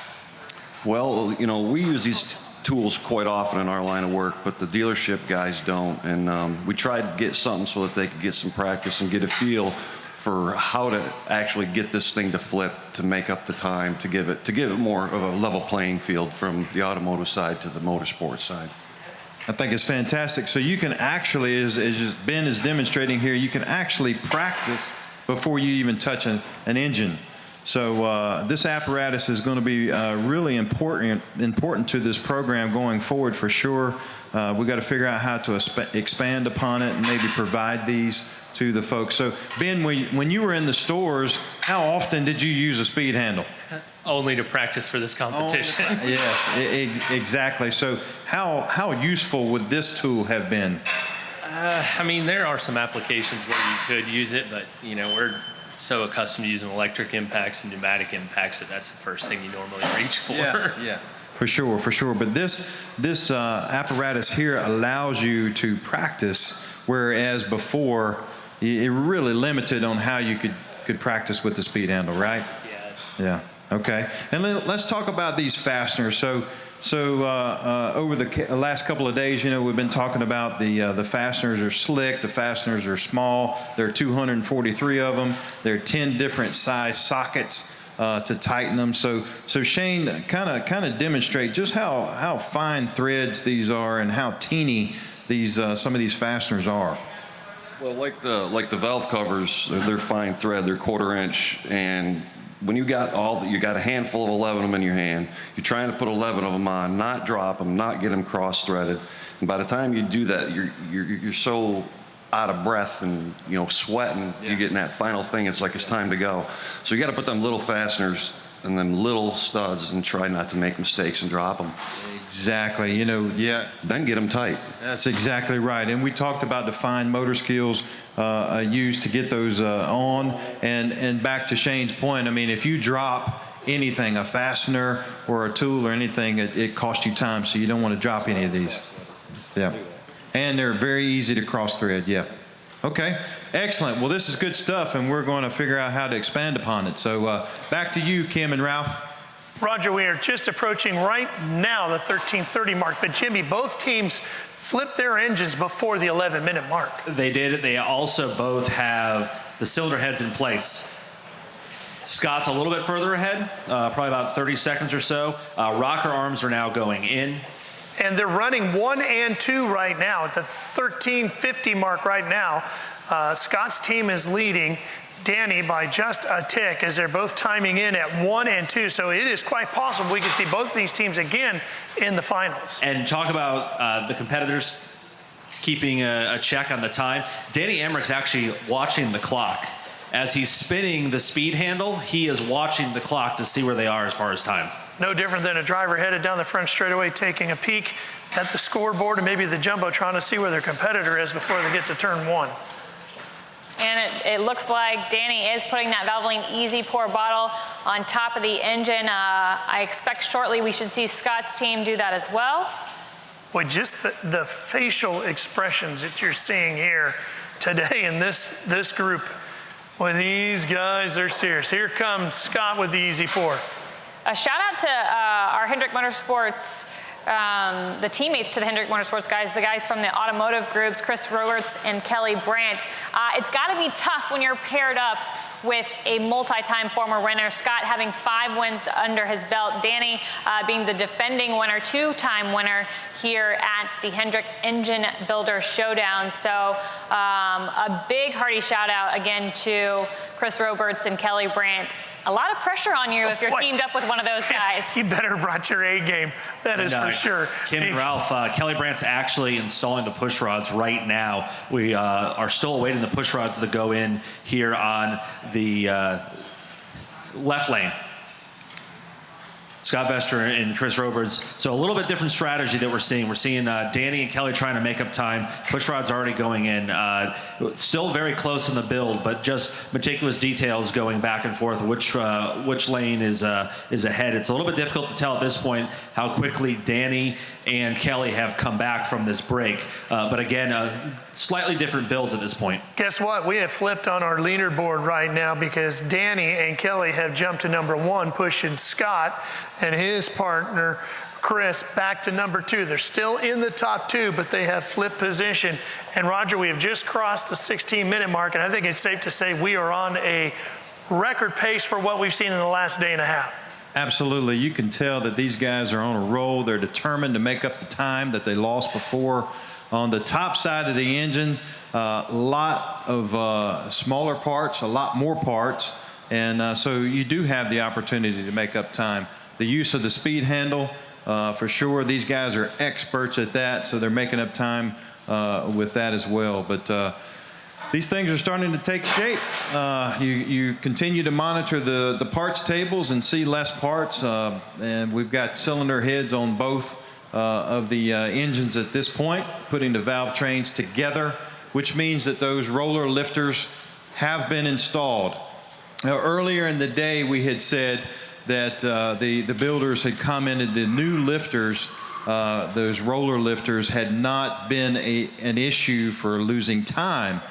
Well, you know, we use these tools quite often in our line of work, but the dealership guys don't. And we tried to get something so that they could get some practice and get a feel for how to actually get this thing to flip, to make up the time, to give it more of a level playing field from the automotive side to the motorsports side. I think it's fantastic. So you can actually, as Ben is demonstrating here, you can actually practice before you even touch an engine. So this apparatus is going to be really important to this program going forward for sure. We've got to figure out how to expand upon it and maybe provide these to the folks. So Ben, when you were in the stores, how often did you use a speed handle? Only to practice for this competition. Yes, exactly. So how useful would this tool have been? I mean, there are some applications where you could use it, but you know, we're so accustomed to using electric impacts and pneumatic impacts that's the first thing you normally reach for. Yeah. For sure. But this apparatus here allows you to practice, whereas before it really limited on how you could practice with the speed handle, right? Yeah. Okay. And then let's talk about these fasteners. So over the last couple of days, you know, we've been talking about the fasteners are slick, the fasteners are small. There are 243 of them. There are 10 different size sockets to tighten them. So Shane, kind of demonstrate just how fine threads these are and how teeny these some of these fasteners are. Well, like the valve covers, they're fine thread. They're 1/4 inch, and when you got you got a handful of 11 of them in your hand, you're trying to put 11 of them on, not drop them, not get them cross-threaded. And by the time you do that, you're so out of breath and, you know, sweating. Yeah. You're getting that final thing. It's like it's time to go. So you got to put them little fasteners and them little studs and try not to make mistakes and drop them. Exactly. You know, yeah. Then get them tight. That's exactly right. And we talked about the fine motor skills used to get those on. And back to Shane's point, I mean, if you drop anything, a fastener or a tool or anything, it costs you time. So you don't want to drop any of these. Yeah. And they're very easy to cross thread. Yeah. Okay. Excellent. Well, this is good stuff, and we're going to figure out how to expand upon it. So back to you, Kim and Ralph. Roger, we are just approaching right now the 13:30 mark. But Jimmy, both teams flipped their engines before the 11-minute mark. They did. They also both have the cylinder heads in place. Scott's a little bit further ahead, probably about 30 seconds or so. Rocker arms are now going in. And they're running 1 and 2 right now at the 13:50 mark right now. Scott's team is leading Danny by just a tick as they're both timing in at 1 and 2. So it is quite possible we could see both of these teams again in the finals. And talk about the competitors keeping a check on the time. Danny Emmerich's actually watching the clock. As he's spinning the speed handle, he is watching the clock to see where they are as far as time. No different than a driver headed down the front straightaway taking a peek at the scoreboard and maybe the Jumbotron to see where their competitor is before they get to turn 1. And it looks like Danny is putting that Valvoline Easy Pour bottle on top of the engine. I expect shortly we should see Scott's team do that as well. Boy, just the facial expressions that you're seeing here today in this group. Well, these guys are serious. Here comes Scott with the Easy Pour. A shout out to our Hendrick Motorsports, the teammates to the Hendrick Motorsports guys, the guys from the automotive groups, Chris Roberts and Kelly Brandt. It's got to be tough when you're paired up with a multi-time former winner. Scott having 5 wins under his belt. Danny being the defending winner, 2-time winner here at the Hendrick Engine Builder Showdown. So a big hearty shout out again to Chris Roberts and Kelly Brandt. A lot of pressure on you if you're teamed up with one of those guys. You better brought your A game. That is for sure. Kim and Ralph, Kelly Brandt's actually installing the push rods right now. We are still awaiting the push rods to go in here on the left lane. Scott Vester and Chris Roberds. So a little bit different strategy that we're seeing. We're seeing Danny and Kelly trying to make up time. Push rod's already going in. Still very close in the build, but just meticulous details going back and forth. Which lane is ahead? It's a little bit difficult to tell at this point how quickly Danny and Kelly have come back from this break. But again, slightly different builds at this point. Guess what? We have flipped on our leaderboard right now because Danny and Kelly have jumped to number 1, pushing Scott and his partner Chris back to number 2. They're still in the top 2, but they have flipped position. And Roger, we have just crossed the 16-minute mark, and I think it's safe to say we are on a record pace for what we've seen in the last day and a half. Absolutely. You can tell that these guys are on a roll. They're determined to make up the time that they lost before. On the top side of the engine, a lot of smaller parts, a lot more parts, and so you do have the opportunity to make up time. The use of the speed handle, for sure, these guys are experts at that, so they're making up time with that as well. But these things are starting to take shape. You continue to monitor the parts tables and see less parts, and we've got cylinder heads on both of the engines at this point, putting the valve trains together, which means that those roller lifters have been installed. Now, earlier in the day, we had said that the builders had commented the new lifters, those roller lifters, had not been an issue for losing time.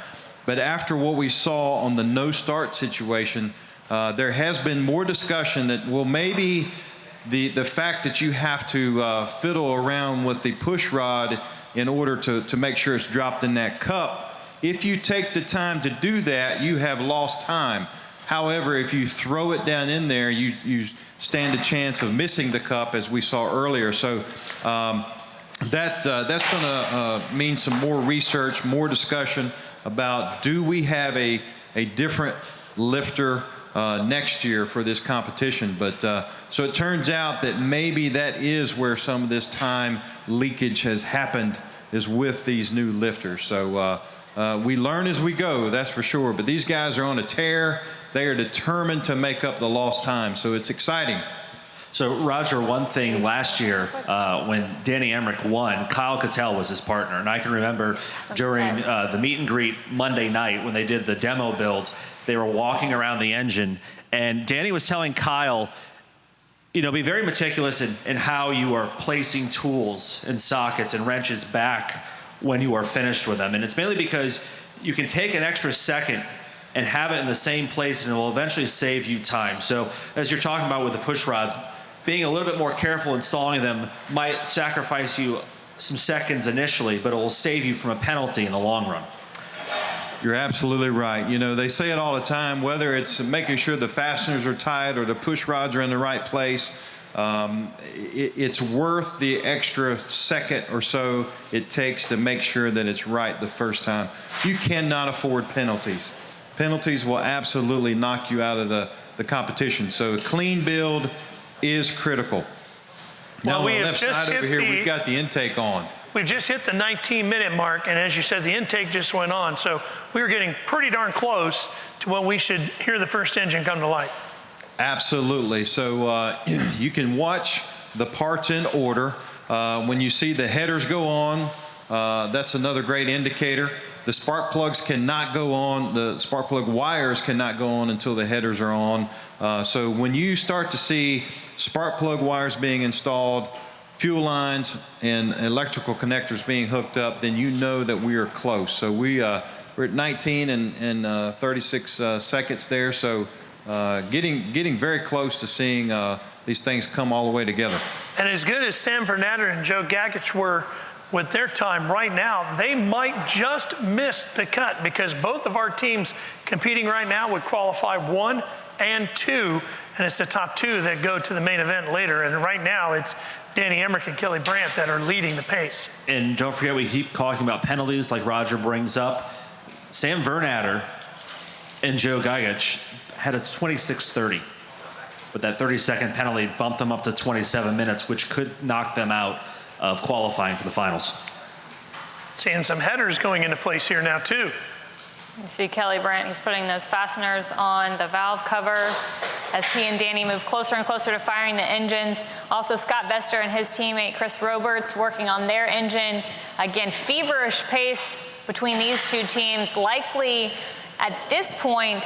But after what we saw on the no-start situation, there has been more discussion that, well, maybe the fact that you have to fiddle around with the push rod in order to make sure it's dropped in that cup, if you take the time to do that, you have lost time. However, if you throw it down in there, you stand a chance of missing the cup, as we saw earlier. So that's going to mean some more research, more discussion about, do we have a different lifter next year for this competition. But so it turns out that maybe that is where some of this time leakage has happened, is with these new lifters. So we learn as we go, that's for sure. But these guys are on a tear. They are determined to make up the lost time. So it's exciting. So, Roger, one thing last year when Danny Hendrick won, Kyle Cattell was his partner. And I can remember during the meet and greet Monday night when they did the demo build, they were walking around the engine, and Danny was telling Kyle, you know, be very meticulous in how you are placing tools and sockets and wrenches back when you are finished with them. And it's mainly because you can take an extra second and have it in the same place, and it will eventually save you time. So as you're talking about with the push rods, being a little bit more careful installing them might sacrifice you some seconds initially, but it will save you from a penalty in the long run. You're absolutely right. You know, they say it all the time, whether it's making sure the fasteners are tight or the push rods are in the right place, it's worth the extra second or so it takes to make sure that it's right the first time. You cannot afford penalties. Penalties will absolutely knock you out of the competition. So a clean build is critical. Now, on the left side over here, we've got the intake on. We've just hit the 19-minute mark, and as you said, the intake just went on. So we were getting pretty darn close to when we should hear the first engine come to life. Absolutely. So you can watch the parts in order. When you see the headers go on, that's another great indicator. The spark plugs cannot go on. The spark plug wires cannot go on until the headers are on. So when you start to see spark plug wires being installed, fuel lines and electrical connectors being hooked up, then you know that we are close. So we're at 19 and 36 seconds there. So getting very close to seeing these things come all the way together. And as good as Sam Vernatter and Joe Gagich were with their time right now, they might just miss the cut, because both of our teams competing right now would qualify 1 and 2, and it's the top 2 that go to the main event later. And right now it's Danny Hendrick and Kelly Brandt that are leading the pace. And don't forget, we keep talking about penalties like Roger brings up. Sam Vernatter and Joe Gagich had a 26:30, but that 30-second penalty bumped them up to 27 minutes, which could knock them out of qualifying for the finals. Seeing some headers going into place here now too. You see Kelly Brandt, he's putting those fasteners on the valve cover. as he and Danny move closer and closer to firing the engines. Also, Scott Vester and his teammate Chris Roberts working on their engine. Again, feverish pace between these two teams, likely at this point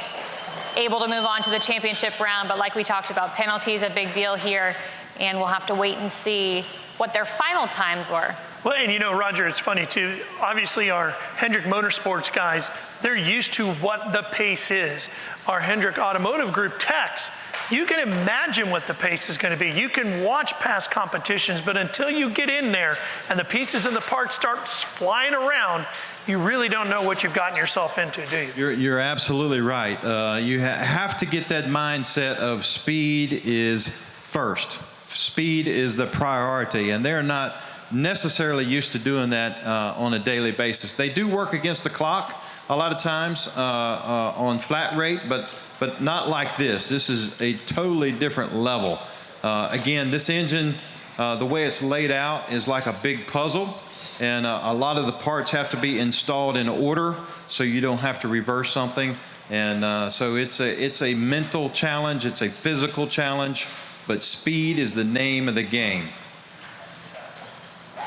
able to move on to the championship round, but like we talked about, penalties a big deal here, and we'll have to wait and see what their final times were. Well, and you know, Roger, it's funny too. Obviously, our Hendrick Motorsports guys, they're used to what the pace is. Our Hendrick Automotive Group techs, you can imagine what the pace is going to be. You can watch past competitions, but until you get in there and the pieces and the parts start flying around, you really don't know what you've gotten yourself into, do you? You're absolutely right. You have to get that mindset of speed is first. Speed is the priority, and they're not necessarily used to doing that on a daily basis. They do work against the clock a lot of times on flat rate, but not like this. This is a totally different level. Again, this engine, the way it's laid out is like a big puzzle, and a lot of the parts have to be installed in order so you don't have to reverse something. And so it's a mental challenge, it's a physical challenge, but speed is the name of the game.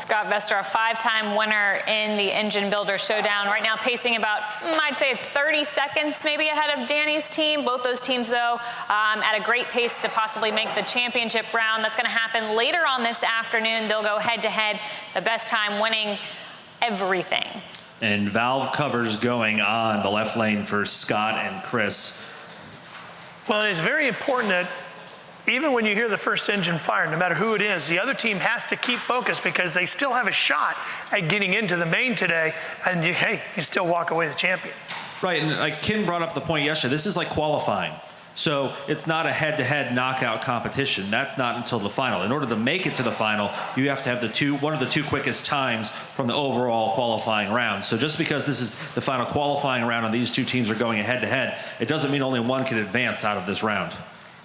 Scott Vester, a 5-time winner in the Engine Builder Showdown, right now pacing about, I'd say 30 seconds maybe ahead of Danny's team. Both those teams, though, at a great pace to possibly make the championship round. That's going to happen later on this afternoon. They'll go head-to-head, the best time winning everything. And valve covers going on the left lane for Scott and Chris. Well, it's very important that even when you hear the first engine fire, no matter who it is, the other team has to keep focused because they still have a shot at getting into the main today, and you still walk away the champion. Right, and like Kim brought up the point yesterday, this is like qualifying. So it's not a head-to-head knockout competition. That's not until the final. In order to make it to the final, you have to have one of the two quickest times from the overall qualifying round. So just because this is the final qualifying round and these two teams are going head-to-head, it doesn't mean only one can advance out of this round.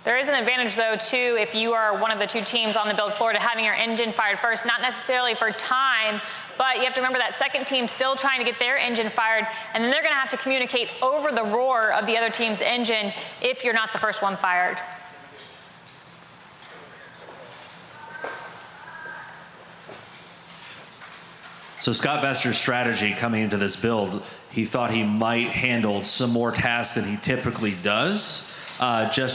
There is an advantage, though, too, if you are one of the two teams on the build floor to having your engine fired first, not necessarily for time, but you have to remember that second team still trying to get their engine fired, and then they're going to have to communicate over the roar of the other team's engine if you're not the first one fired. So Scott Vester's strategy coming into this build, he thought he might handle some more tasks than he typically does.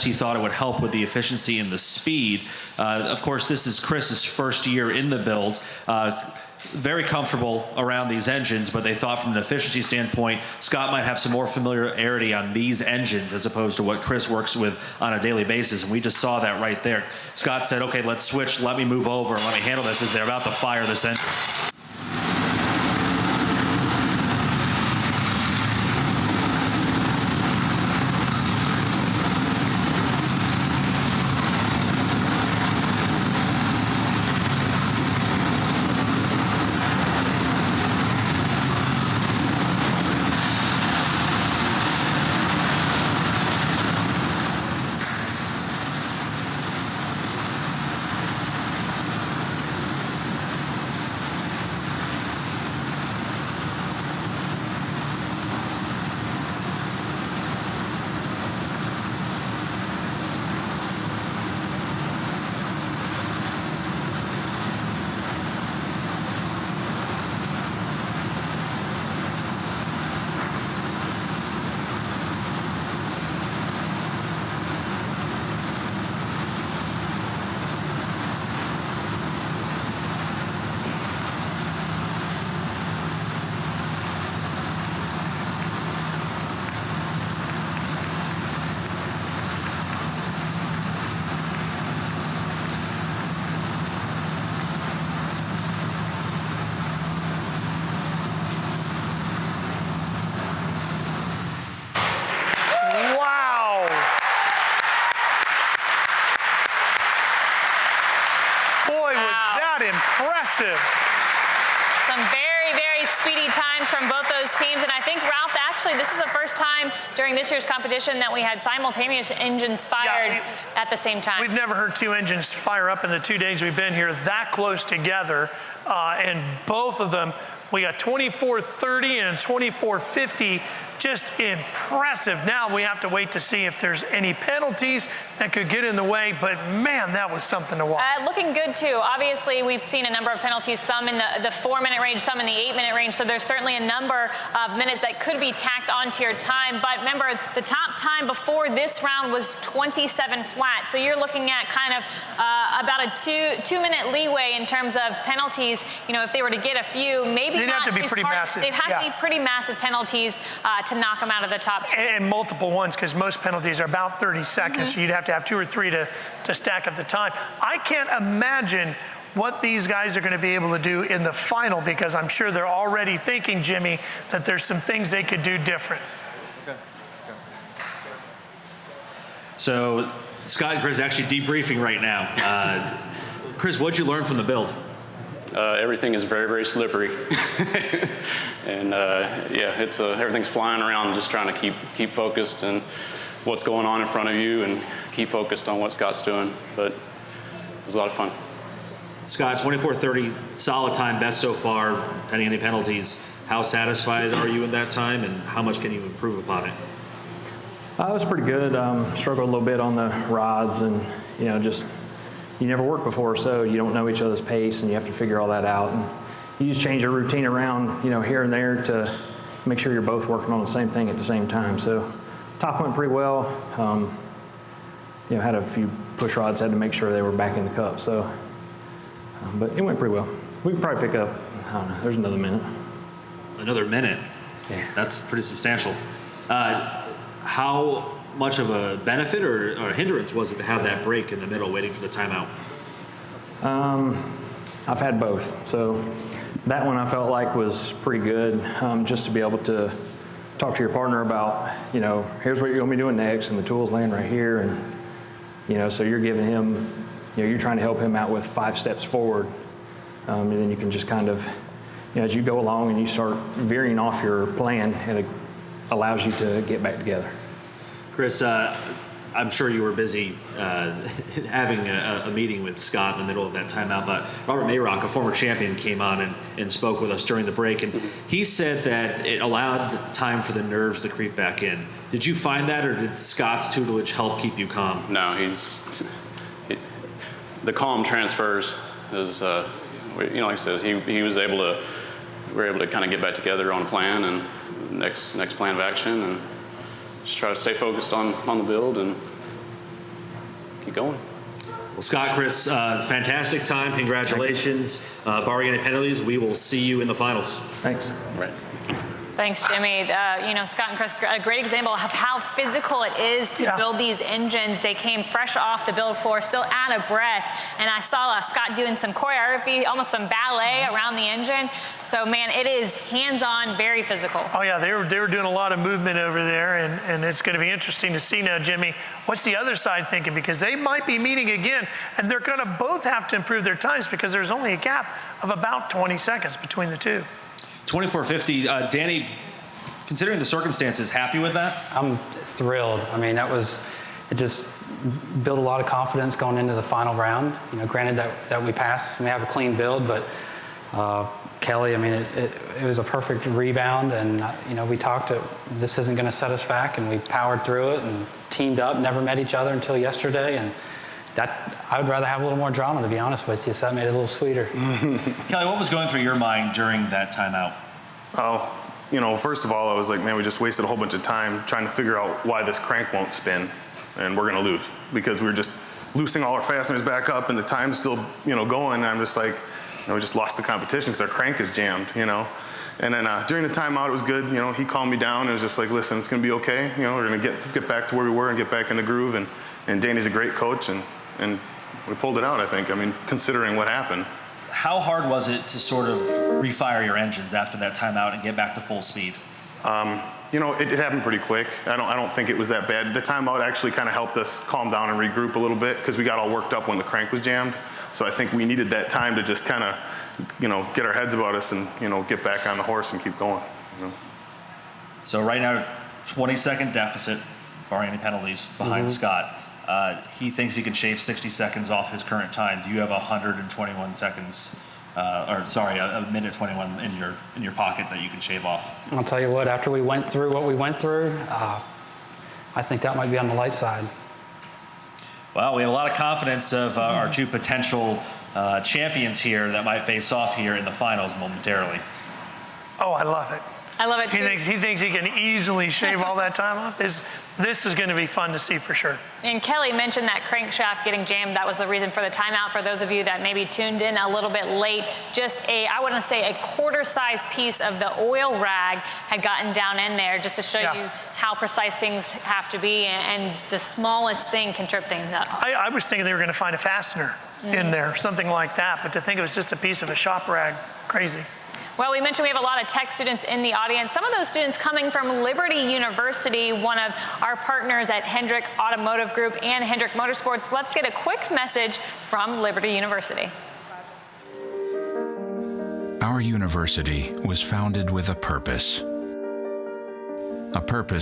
He thought it would help with the efficiency and the speed. Of course, this is Chris's first year in the build. Very comfortable around these engines, but they thought from an efficiency standpoint, Scott might have some more familiarity on these engines as opposed to what Chris works with on a daily basis, and we just saw that right there. Scott said, okay, let's switch, let me move over, and let me handle this as they're about to fire this engine. Some very, very very speedy times from both those teams. And I think, Ralph, actually, this is the first time during this year's competition that we had simultaneous engines fired at the same time. We've never heard two engines fire up in the 2 days we've been here that close together. And both of them, we got 2430 and 2450, just impressive. Now we have to wait to see if there's any penalties that could get in the way, but man, that was something to watch. Looking good too. Obviously, we've seen a number of penalties, some in the 4-minute range, some in the 8-minute range, so there's certainly a number of minutes that could be tacked onto your time. But remember, the top time before this round was 27 flat, so you're looking at kind of about a two-minute leeway in terms of penalties. You know, if they were to get a few, maybe they'd not have to be as pretty hard. massive. They'd have to be pretty massive penalties to knock them out of the top two. And multiple ones, because most penalties are about 30 seconds. So you'd have to have 2 or 3 to stack up the time. I can't imagine what these guys are going to be able to do in the final, because I'm sure they're already thinking, Jimmy, that there's some things they could do different. So Scott and Chris actually debriefing right now. Chris, what'd you learn from the build? Everything is very, very slippery. And yeah, it's everything's flying around, just trying to keep focused and what's going on in front of you and keep focused on what Scott's doing. But it was a lot of fun. Scott, 24:30, solid time, best so far, pending any penalties. How satisfied are you in that time, and how much can you improve upon it? It was pretty good. Struggled a little bit on the rods, and just you never worked before, so you don't know each other's pace, and you have to figure all that out. And you just change your routine around, here and there to make sure you're both working on the same thing at the same time. So top went pretty well. Had a few push rods, had to make sure they were back in the cup. So, but it went pretty well. We could probably pick up, I don't know, there's another minute. Another minute? Yeah. That's pretty substantial. How much of a benefit or a hindrance was it to have that break in the middle waiting for the timeout? I've had both. So that one I felt like was pretty good, just to be able to talk to your partner about, here's what you're going to be doing next, and the tool's laying right here. And, so you're giving him, you're trying to help him out with 5 steps forward. And then you can just kind of, as you go along and you start veering off your plan, and it allows you to get back together. Chris, I'm sure you were busy having a meeting with Scott in the middle of that timeout, but Robert Mayrock, a former champion, came on and spoke with us during the break, and he said that it allowed time for the nerves to creep back in. Did you find that, or did Scott's tutelage help keep you calm? No, the calm transfers is, like I said, he was able to, we were able to kind of get back together on a plan and next plan of action, and just try to stay focused on the build and keep going. Well, Scott, Chris, fantastic time. Congratulations. Barring any penalties, we will see you in the finals. Thanks. Right. Thanks, Jimmy. Scott and Chris, a great example of how physical it is to build these engines. They came fresh off the build floor, still out of breath. And I saw Scott doing some choreography, almost some ballet around the engine. So, man, it is hands-on, very physical. Oh, yeah, they were doing a lot of movement over there, and it's going to be interesting to see now, Jimmy, what's the other side thinking? Because they might be meeting again, and they're going to both have to improve their times because there's only a gap of about 20 seconds between the two. 24:50. Danny, considering the circumstances, happy with that? I'm thrilled. I mean, it just built a lot of confidence going into the final round. Granted that we passed, we have a clean build, but Kelly, I mean, it was a perfect rebound, and we talked. This isn't going to set us back, and we powered through it and teamed up. Never met each other until yesterday, and that I would rather have a little more drama, to be honest with you. So that made it a little sweeter. Kelly, what was going through your mind during that timeout? Oh, first of all, I was like, man, we just wasted a whole bunch of time trying to figure out why this crank won't spin, and we're going to lose because we were just loosening all our fasteners back up, and the time's still, going. And I'm just like, we just lost the competition because our crank is jammed, And then during the timeout, it was good. He calmed me down. It was just like, listen, it's going to be okay. We're going to get back to where we were and get back in the groove. And Danny's a great coach, and we pulled it out, I think. I mean, considering what happened. How hard was it to sort of refire your engines after that timeout and get back to full speed? It happened pretty quick. I don't think it was that bad. The timeout actually kind of helped us calm down and regroup a little bit because we got all worked up when the crank was jammed. So I think we needed that time to just kind of, get our heads about us and, get back on the horse and keep going. So right now, 20-second deficit, barring any penalties, behind Scott. He thinks he can shave 60 seconds off his current time. Do you have 121 seconds, a minute 21 in your pocket that you can shave off? I'll tell you what, after we went through what we went through, I think that might be on the light side. Well, we have a lot of confidence of our two potential champions here that might face off here in the finals momentarily. Oh, I love it. I love it too. He thinks he can easily shave all that time off. This is going to be fun to see for sure. And Kelly mentioned that crankshaft getting jammed. That was the reason for the timeout. For those of you that maybe tuned in a little bit late, just I wouldn't say a quarter-size piece of the oil rag had gotten down in there, just to show you how precise things have to be, and the smallest thing can trip things up. I was thinking they were going to find a fastener in there, something like that, but to think it was just a piece of a shop rag, crazy. Well, we mentioned we have a lot of tech students in the audience. Some of those students coming from Liberty University, one of our partners at Hendrick Automotive Group and Hendrick Motorsports. Let's get a quick message from Liberty University. Our university was founded with a purpose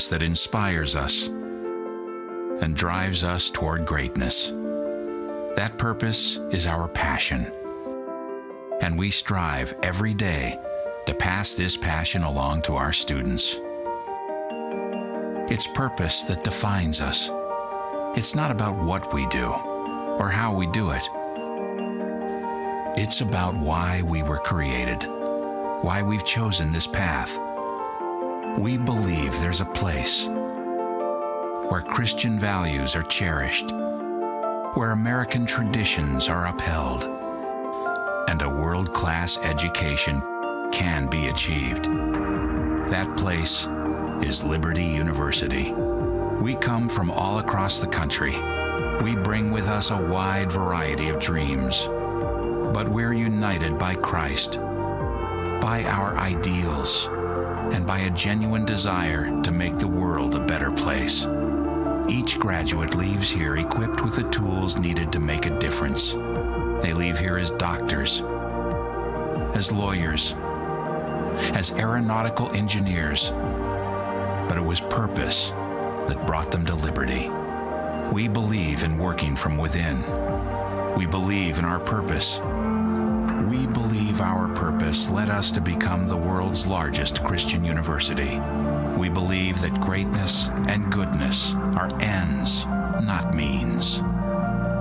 that inspires us and drives us toward greatness. That purpose is our passion, and we strive every day to pass this passion along to our students. It's purpose that defines us. It's not about what we do or how we do it. It's about why we were created, why we've chosen this path. We believe there's a place where Christian values are cherished, where American traditions are upheld, and a world-class education can be achieved. That place is Liberty University. We come from all across the country. We bring with us a wide variety of dreams, but we're united by Christ, by our ideals, and by a genuine desire to make the world a better place. Each graduate leaves here equipped with the tools needed to make a difference. They leave here as doctors, as lawyers, as aeronautical engineers, but it was purpose that brought them to Liberty. We believe in working from within. We believe in our purpose. We believe our purpose led us to become the world's largest Christian university. We believe that greatness and goodness are ends, not means.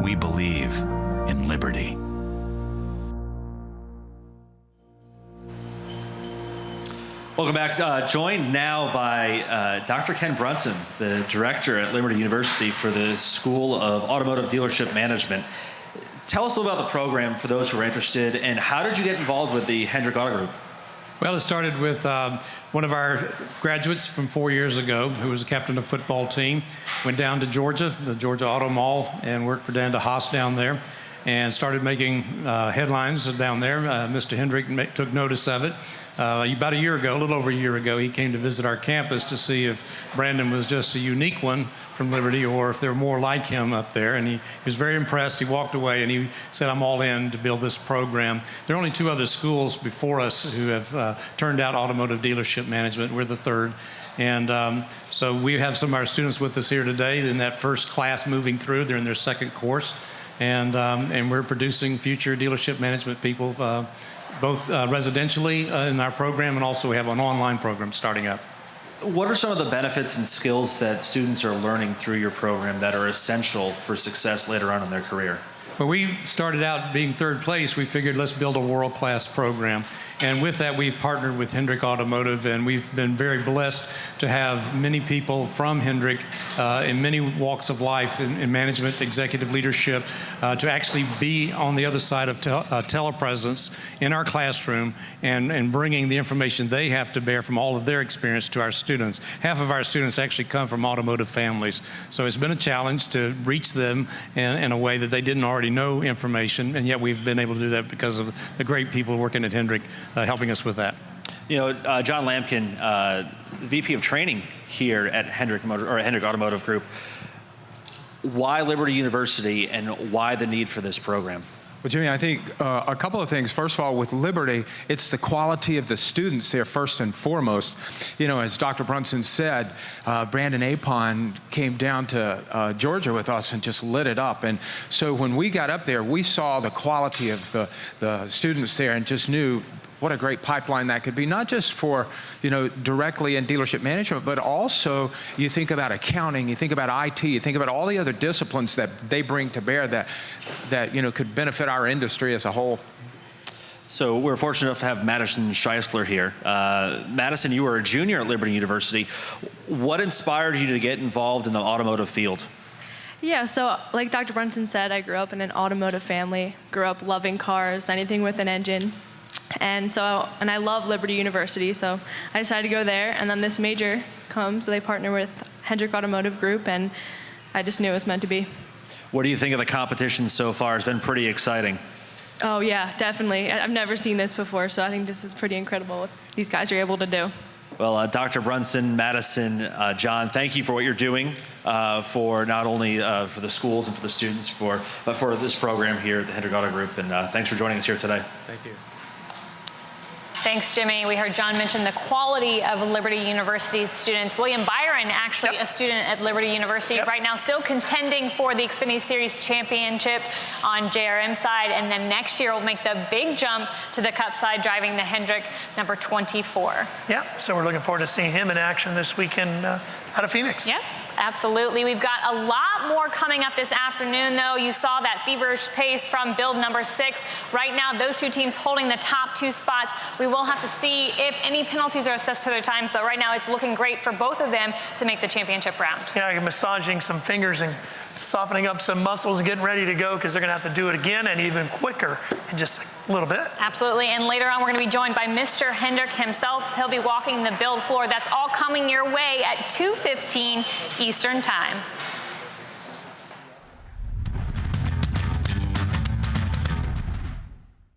We believe in liberty. Welcome back. Joined now by Dr. Ken Brunson, the director at Liberty University for the School of Automotive Dealership Management. Tell us a little about the program for those who are interested, and how did you get involved with the Hendrick Auto Group? Well, it started with one of our graduates from 4 years ago who was a captain of the football team. Went down to Georgia, the Georgia Auto Mall, and worked for Dan DeHaas down there, and started making headlines down there. Mr. Hendrick took notice of it. About a year ago, a little over a year ago, he came to visit our campus to see if Brandon was just a unique one from Liberty or if there were more like him up there. And he was very impressed. He walked away and he said, I'm all in to build this program. There are only 2 other schools before us who have turned out automotive dealership management. We're the 3rd. And so we have some of our students with us here today in that first class moving through. They're in their 2nd course. And we're producing future dealership management people, both residentially in our program, and also we have an online program starting up. What are some of the benefits and skills that students are learning through your program that are essential for success later on in their career? When we started out being 3rd place, we figured let's build a world-class program. And with that, we've partnered with Hendrick Automotive, and we've been very blessed to have many people from Hendrick in many walks of life, in management, executive leadership, to actually be on the other side of telepresence in our classroom and bringing the information they have to bear from all of their experience to our students. Half of our students actually come from automotive families. So it's been a challenge to reach them in a way that they didn't already know information, and yet we've been able to do that because of the great people working at Hendrick helping us with that. You know, John Lampkin, VP of Training here at Hendrick Automotive Group. Why Liberty University and why the need for this program? Well, Jimmy, I think a couple of things. First of all, with Liberty, it's the quality of the students there first and foremost. You know, as Dr. Brunson said, Brandon Apon came down to Georgia with us and just lit it up. And so when we got up there, we saw the quality of the students there and just knew what a great pipeline that could be, not just for, you know, directly in dealership management, but also you think about accounting, you think about IT, you think about all the other disciplines that they bring to bear that you know, could benefit our industry as a whole. So we're fortunate enough to have Madison Scheisler here. Madison, you were a junior at Liberty University. What inspired you to get involved in the automotive field? Yeah, so like Dr. Brunson said, I grew up in an automotive family, grew up loving cars, anything with an engine. And I love Liberty University, so I decided to go there. And then this major comes, so they partner with Hendrick Automotive Group, and I just knew it was meant to be. What do you think of the competition so far? It's been pretty exciting. Oh yeah, definitely. I've never seen this before, so I think this is pretty incredible what these guys are able to do. Well, Dr. Brunson, Madison, John, thank you for what you're doing for not only for the schools and for the students, but for this program here at the Hendrick Auto Group. And thanks for joining us here today. Thank you. Thanks, Jimmy. We heard John mention the quality of Liberty University students. William Byron, actually a student at Liberty University right now, still contending for the Xfinity Series championship on JRM side, and then next year will make the big jump to the Cup side, driving the Hendrick number 24. Yeah, so we're looking forward to seeing him in action this weekend out of Phoenix. Yep. Absolutely. We've got a lot more coming up this afternoon, though. You saw that feverish pace from build number 6. Right now, those two teams holding the top 2 spots. We will have to see if any penalties are assessed to their times, but right now it's looking great for both of them to make the championship round. Yeah, you're massaging some fingers and softening up some muscles and getting ready to go, because they're going to have to do it again and even quicker in just a little bit. Absolutely. And later on, we're going to be joined by Mr. Hendrick himself. He'll be walking the build floor. That's all coming your way at 2:15 Eastern Time.